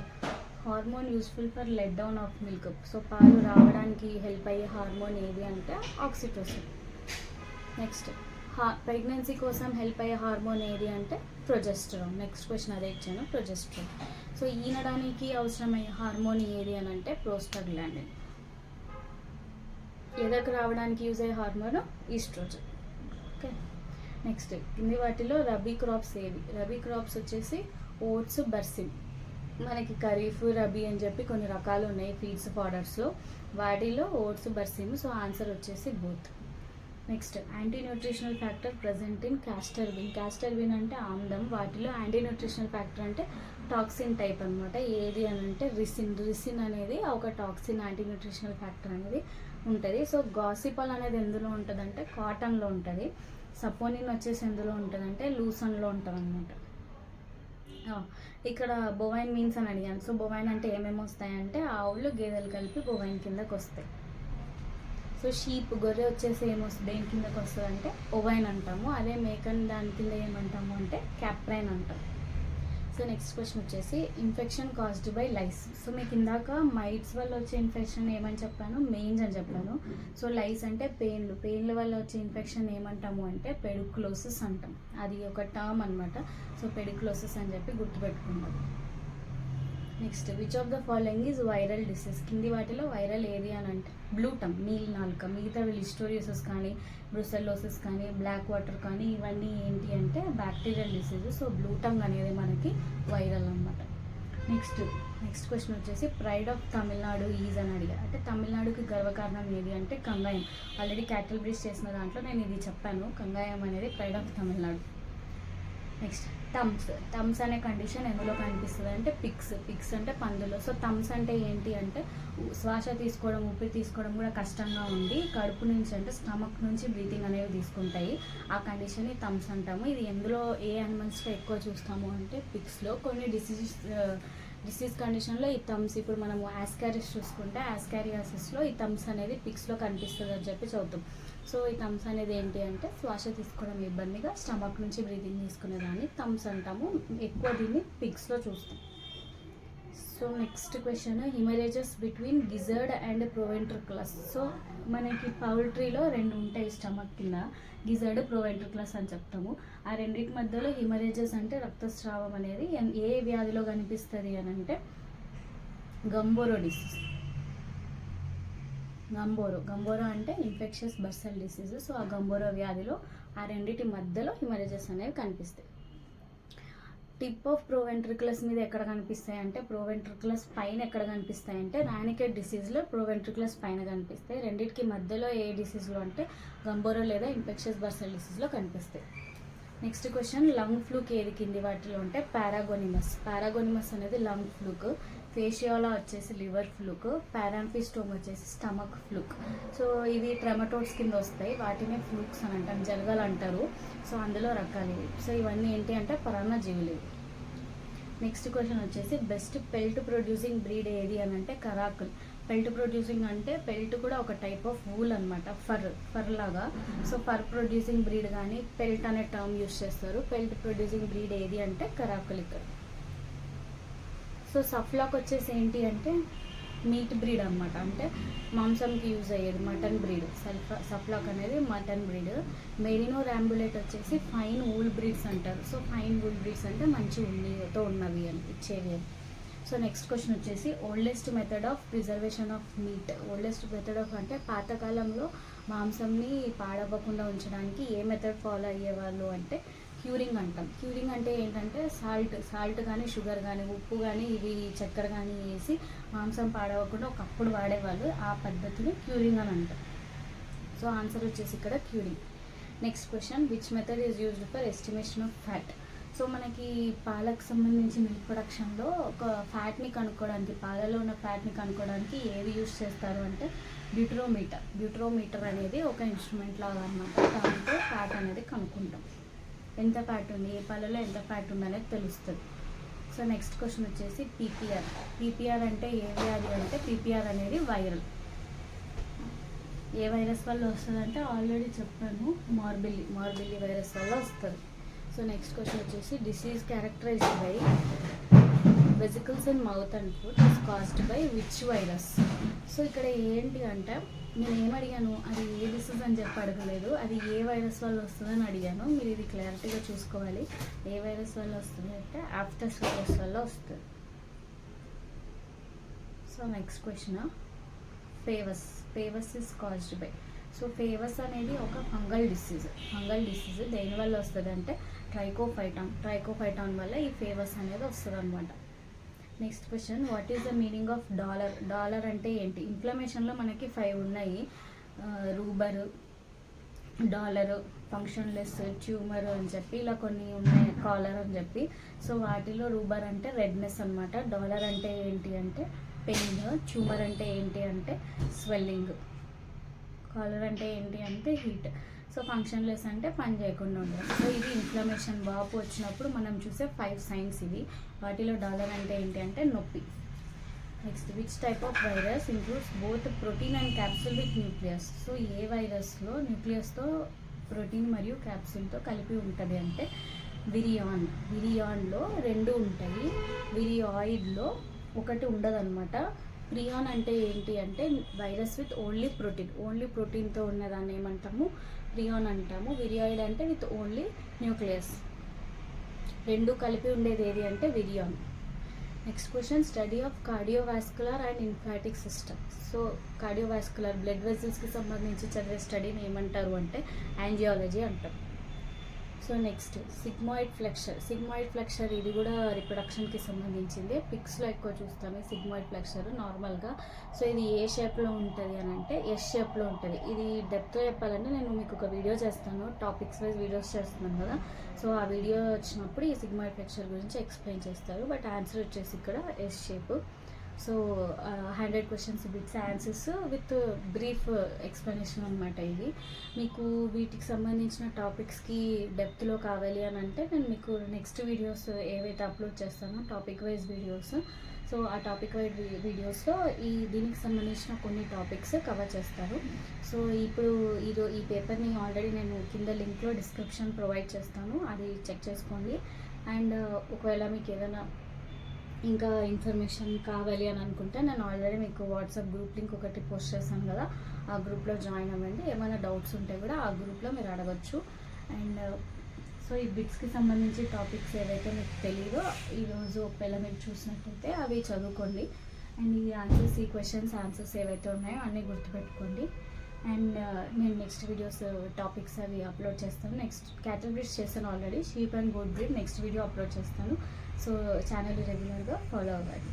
hormone useful for let down of milk. So పాలు రావడానికి హెల్ప్ అయ్యే హార్మోన్ ఏది అంటే ఆక్సిటోసిన్. నెక్స్ట్ ప్రెగ్నెన్సీ కోసం హెల్ప్ అయ్యే హార్మోన్ ఏది అంటే ప్రొజెస్టరాన్. నెక్స్ట్ క్వశ్చన్ అదే ఇచ్చాను, ప్రొజెస్టరాన్. సో ఈనడానికి అవసరమయ్యే హార్మోన్ ఏది అని అంటే ప్రోస్టాగ్లాండిన్. ఎదకు రావడానికి యూజ్ అయ్యే హార్మోన్ ఈస్ట్రోజన్. ఓకే. నెక్స్ట్ కింది వాటిలో రబీ క్రాప్స్ ఏవి. రబీ క్రాప్స్ వచ్చేసి ఓట్స్, బర్సిమ్. మనకి ఖరీఫ్, రబీ అని చెప్పి కొన్ని రకాలు ఉన్నాయి ఫీడ్స్ పౌడర్స్లో, వాటిలో ఓట్స్, బర్సిమ్. సో ఆన్సర్ వచ్చేసి both. Next anti nutritional factor present in castor bean అంటే ఆమ్లం. వాటిలో యాంటీ న్యూట్రిషనల్ ఫ్యాక్టర్ అంటే టాక్సిన్ టైప్ అనమాట. ఏది అని అంటే రిసిన్ అనేది ఒక టాక్సిన్ యాంటీ న్యూట్రిషనల్ ఫ్యాక్టర్ అనేది ఉంటుంది. సో గాసిపాల్ అనేది ఎందులో ఉంటుంది అంటే కాటన్లో ఉంటుంది. సపోనిన్ వచ్చేసి ఎందులో ఉంటుంది అంటే లూసన్లో ఉంటుంది అనమాట. ఇక్కడ బొవైన్ మీన్స్ అని అడిగాను. సో బొవైన్ అంటే ఏమేమి వస్తాయంటే ఆవులు, గేదెలు కలిపి బొవైన్ కిందకు వస్తాయి. సో షీప్, గొర్రె వచ్చేసి ఏమొస్తుంది, దేని కిందకు వస్తుంది అంటే ఓవైన్ అంటాము. అదే మేకన్ దాని కింద ఏమంటాము అంటే క్యాప్రైన్ అంటాం. సో నెక్స్ట్ క్వశ్చన్ వచ్చేసి infection caused by lies. So మీకు ఇందాక మైట్స్ వల్ల వచ్చే ఇన్ఫెక్షన్ ఏమని చెప్పాను, మెయిన్స్ అని చెప్పాను. సో లైస్ అంటే పెయిన్ల వల్ల వచ్చే ఇన్ఫెక్షన్ ఏమంటాము అంటే పెడిక్లోసిస్ అంటాం. అది ఒక టర్మ్ అనమాట. సో పెడిక్లోసిస్ అని చెప్పి గుర్తుపెట్టుకుంటాం. Next which of the following is viral disease. కింది వాటిలో వైరల్ ఏది అని అంటే బ్లూటమ్, నీలి నాలుక. మిగతావి లిస్టోరియోసిస్ కానీ, బ్రుసెల్లోసిస్ కానీ, బ్లాక్ వాటర్ కానీ ఇవన్నీ ఏంటి అంటే బ్యాక్టీరియల్ డిసీజ్. సో బ్లూటమ్ అనేది మనకి వైరల్ అనమాట. నెక్స్ట్ క్వశ్చన్ వచ్చేసి ప్రైడ్ ఆఫ్ తమిళనాడు ఈజ్ అని అడిగారు. అంటే తమిళనాడుకి గర్వకారణం ఏది అంటే కంగాయం. ఆల్రెడీ క్యాటిల్ బ్రీడ్ చేసిన దాంట్లో నేను ఇది చెప్పాను, కంగాయం అనేది pride of Tamil Nadu. Next thumbs అనే కండిషన్ ఎందులో కనిపిస్తుంది అంటే పిక్స్ అంటే పందులు. సో టమ్స్ అంటే ఏంటి అంటే శ్వాస తీసుకోవడం, ఊపిరి తీసుకోవడం కూడా కష్టంగా ఉండి కడుపు నుంచి అంటే స్టమక్ నుంచి బ్రీతింగ్ అనేవి తీసుకుంటాయి. ఆ కండిషన్ని టమ్స్ అంటాము. ఇది ఎందులో ఏ యానిమల్స్లో ఎక్కువ చూస్తాము అంటే పిక్స్లో. కొన్ని డిసీజ్ కండిషన్లో ఈ థమ్స్, ఇప్పుడు మనము ఆస్కారిస్ చూసుకుంటే ఆస్కారియాసిస్లో ఈ థమ్స్ అనేది పిక్స్లో కనిపిస్తుంది అని చెప్పి చదువుతాం. సో ఈ థమ్స్ అనేది ఏంటి అంటే శ్వాస తీసుకోవడం ఇబ్బందిగా స్టమక్ నుంచి బ్రీతింగ్ తీసుకునేదాన్ని థమ్స్ అంటాము. ఎక్కువ దీన్ని పిగ్స్లో చూస్తాం. So next question haemorrhages between gizzard and proventriculus. So మనకి పౌల్ట్రీలో 2 ఉంటాయి స్టమక్ కింద, గిజర్డ్, ప్రొవెంట్రికులస్ అని చెప్తాము. ఆ రెండింటి మధ్యలో హిమరేజెస్ అంటే రక్తస్రావం అనేది ఏ వ్యాధిలో కనిపిస్తుంది అని అంటే గంబోరో డిసీజ్. గంబోరో అంటే ఇన్ఫెక్షస్ బర్సల్ డిసీజ్. సో ఆ గంబోరో వ్యాధిలో ఆ రెండింటి మధ్యలో హిమరేజెస్ అనేవి కనిపిస్తాయి. టిప్ ఆఫ్ ప్రోవెంట్రికులస్ మీద ఎక్కడ కనిపిస్తాయి అంటే ప్రోవెంట్రికులస్ పైన ఎక్కడ కనిపిస్తాయి అంటే రానికేట్ డిసీజ్లో ప్రోవెంట్రికులస్ పైన కనిపిస్తాయి. రెండింటికి మధ్యలో ఏ డిసీజ్లో అంటే గంబోరో లేదా ఇన్ఫెక్షస్ బర్సల్ డిసీజ్లో కనిపిస్తాయి. నెక్స్ట్ క్వశ్చన్, లంగ్ ఫ్లూక్ ఏది కింది వాటిలో అంటే పారాగోనిమస్ అనేది లంగ్ ఫ్లూక్, ఫేషియోలా వచ్చేసి లివర్ ఫ్లూక్, పారాంఫిస్టోమ్ వచ్చేసి స్టమక్ ఫ్లూక్. సో ఇవి ట్రెమటోడ్స్ కింద వస్తాయి, వాటినే ఫ్లూక్స్ అని అంటాం, జరగాలు అంటారు. సో అందులో రకాలు ఇవి. సో ఇవన్నీ ఏంటి అంటే పరాన్నజీవులు. నెక్స్ట్ క్వశ్చన్ వచ్చేసి బెస్ట్ పెల్ట్ ప్రొడ్యూసింగ్ బ్రీడ్ ఏది అని అంటే కరాకుల్. పెల్ట్ ప్రొడ్యూసింగ్ అంటే పెల్ట్ కూడా ఒక టైప్ ఆఫ్ వూల్ అనమాట, ఫర్ లాగా. సో ఫర్ ప్రొడ్యూసింగ్ బ్రీడ్ కానీ పెల్ట్ అనే టర్మ్ యూస్ చేస్తారు. పెల్ట్ ప్రొడ్యూసింగ్ బ్రీడ్ ఏది అంటే కరాకుల్ ఇక్కడ. సో సఫ్లాక్ వచ్చేసి ఏంటి అంటే మీట్ బ్రీడ్ అనమాట, అంటే మాంసంకి యూజ్ అయ్యేది, మటన్ బ్రీడ్. సఫ్లాక్ అనేది మటన్ బ్రీడ్. మెరినో ర్యాంబులేట్ వచ్చేసి ఫైన్ వూల్ బ్రీడ్స్ అంటారు. సో ఫైన్ వూల్ బ్రీడ్స్ అంటే మంచి ఉన్నితో ఉన్నవి అని ఇచ్చేవి అని. సో నెక్స్ట్ క్వశ్చన్ వచ్చేసి oldest method of preservation of meat. Oldest method of అంటే పాతకాలంలో మాంసంని పాడవ్వకుండా ఉంచడానికి ఏ మెథడ్ ఫాలో అయ్యేవాళ్ళు అంటే క్యూరింగ్ అంటాం. క్యూరింగ్ అంటే ఏంటంటే సాల్ట్ కానీ షుగర్ కానీ ఉప్పు కానీ ఇవి చక్కెర కానీ వేసి మాంసం పాడవకుండా ఒకప్పుడు వాడేవాళ్ళు, ఆ పద్ధతిని క్యూరింగ్ అని అంటాం. సో ఆన్సర్ వచ్చేసి ఇక్కడ curing. Next question, which method is used for estimation of fat. So మనకి పాలకు సంబంధించి మిల్క్ ప్రొడక్షన్లో ఒక ఫ్యాట్ని కనుక్కోవడానికి, పాలలో ఉన్న ఫ్యాట్ని కనుక్కోవడానికి ఏది యూజ్ చేస్తారు అంటే డ్యూట్రోమీటర్ అనేది ఒక ఇన్స్ట్రుమెంట్ లాగా అన్నమాట. దాంతో ఫ్యాట్ అనేది కనుక్కుంటాం, ఎంత ఫ్యాట్ ఉంది, ఏ పాలలో ఎంత ఫ్యాట్ ఉంది అనేది తెలుస్తుంది. సో నెక్స్ట్ క్వశ్చన్ వచ్చేసి పీపీఆర్ అంటే ఏ వ్యాధి అంటే పీపీఆర్ అనేది వైరల్. ఏ వైరస్ వల్ల వస్తుంది అంటే ఆల్రెడీ చెప్పాను, మార్బిల్లి వైరస్ వల్ల వస్తుంది. సో నెక్స్ట్ క్వశ్చన్ వచ్చేసి disease characterised by vesicles in mouth and food is caused by which virus. So ఇక్కడ ఏంటి అంటే నేను ఏమడిగాను, అది ఏ డిసీజ్ అని చెప్పి అడగలేదు, అది ఏ వైరస్ వల్ల వస్తుందని అడిగాను. మీరు ఇది క్లారిటీగా చూసుకోవాలి. ఏ వైరస్ వల్ల వస్తుంది అంటే ఆఫ్టస్ వైరస్ వల్ల వస్తుంది. So next question, favus is caused by. So favus అనేది ఒక ఫంగల్ డిసీజ్. దేనివల్ల వస్తుంది అంటే ట్రైకోఫైటాన్ వల్ల ఈ ఫేవస్ అనేది వస్తుంది అనమాట. Next question, what is the meaning of dollar అంటే ఏంటి. ఇన్ఫ్లమేషన్లో మనకి 5 ఉన్నాయి, రూబర్, డాలర్, ఫంక్షన్లెస్, ట్యూమర్ అని చెప్పి ఇలా కొన్ని ఉన్నాయి, కాలర్ అని చెప్పి. సో వాటిలో రూబర్ అంటే రెడ్నెస్ అనమాట, డాలర్ అంటే ఏంటి అంటే పెయిన్, ట్యూమర్ అంటే ఏంటి అంటే స్వెల్లింగ్, కాలర్ అంటే ఏంటి అంటే హీట్. సో ఫంక్షన్లెస్ అంటే పని చేయకుండా ఉండడం. సో ఇది ఇన్ఫ్లమేషన్, వాపు వచ్చినప్పుడు మనం చూసే 5 సైన్స్ ఇవి. వాటిలో డాలర్ అంటే ఏంటి అంటే నొప్పి. Next, which type of virus includes both protein and capsule with nucleus. So ఏ వైరస్లో న్యూక్లియస్తో ప్రోటీన్ మరియు క్యాప్సూల్తో కలిపి ఉంటుంది అంటే విరియాన్లో 2 ఉంటాయి, విరియాయిడ్లో 1 ఉండదన్నమాట. ప్రియాన్ అంటే ఏంటి అంటే వైరస్ విత్ ఓన్లీ ప్రోటీన్తో ఉన్నదాన్ని ఏమంటాము, ప్రియాన్ అంటాము. విరియాయిడ్ అంటే విత్ ఓన్లీ న్యూక్లియస్, 2 కలిపి ఉండేది ఏది అంటే virion. Next question, study of cardiovascular and lymphatic system. So cardiovascular blood వెజల్స్కి సంబంధించి చదివే స్టడీని ఏమంటారు అంటే యాంజియాలజీ అంటారు. సో నెక్స్ట్, సిగ్మాయిడ్ ఫ్లెక్చర్ ఇది కూడా రిప్రొడక్షన్కి సంబంధించింది. పిక్స్లో ఎక్కువ చూస్తాము సిగ్మాయిడ్ ఫ్లెక్చర్ నార్మల్గా. సో ఇది ఏ షేప్లో ఉంటుంది అని అంటే ఎస్ షేప్లో ఉంటుంది. ఇది డెప్త్లో చెప్పాలంటే నేను మీకు ఒక వీడియో చేస్తాను, టాపిక్స్ వైజ్ వీడియోస్ చేస్తున్నాను కదా. సో ఆ వీడియో వచ్చినప్పుడు ఈ సిగ్మాయిడ్ ఫ్లెక్చర్ గురించి ఎక్స్ప్లెయిన్ చేస్తారు. బట్ ఆన్సర్ వచ్చేసి ఇక్కడ S shape. So 100 questions bits answers with brief explanation అనమాట. ఇది మీకు వీటికి సంబంధించిన టాపిక్స్కి డెప్త్లో కావాలి అని అంటే నేను మీకు నెక్స్ట్ వీడియోస్ ఏవైతే అప్లోడ్ చేస్తానో టాపిక్ వైజ్ వీడియోస్, సో ఆ టాపిక్ వైజ్ వీడియోస్లో దీనికి సంబంధించిన కొన్ని టాపిక్స్ కవర్ చేస్తారు. సో ఇప్పుడు ఈ పేపర్ని ఆల్రెడీ నేను కింద లింక్లో డిస్క్రిప్షన్ ప్రొవైడ్ చేస్తాను, అది చెక్ చేసుకోండి. అండ్ ఒకవేళ మీకు ఏదైనా ఇంకా ఇన్ఫర్మేషన్ కావాలి అని అనుకుంటే నేను ఆల్రెడీ మీకు వాట్సాప్ గ్రూప్ లింక్ ఒకటి పోస్ట్ చేశాను కదా, ఆ గ్రూప్లో జాయిన్ అవ్వండి. ఏమైనా డౌట్స్ ఉంటే కూడా ఆ గ్రూప్లో మీరు అడగచ్చు. అండ్ సో ఈ బిట్స్కి సంబంధించి టాపిక్స్ ఏవైతే మీకు తెలియదో ఈరోజు ఒకవేళ మీరు చూసినట్టయితే అవి చదువుకోండి. అండ్ ఈ క్వశ్చన్స్ ఆన్సర్స్ ఏవైతే ఉన్నాయో అన్నీ గుర్తుపెట్టుకోండి. అండ్ నేను నెక్స్ట్ వీడియోస్ టాపిక్స్ అవి అప్లోడ్ చేస్తాను. నెక్స్ట్ క్యాటిల్ బ్రీడ్స్ చేస్తాను already, sheep and goat breed next video upload చేస్తాను. సో ఛానల్ రెగ్యులర్గా ఫాలో అవ్వండి.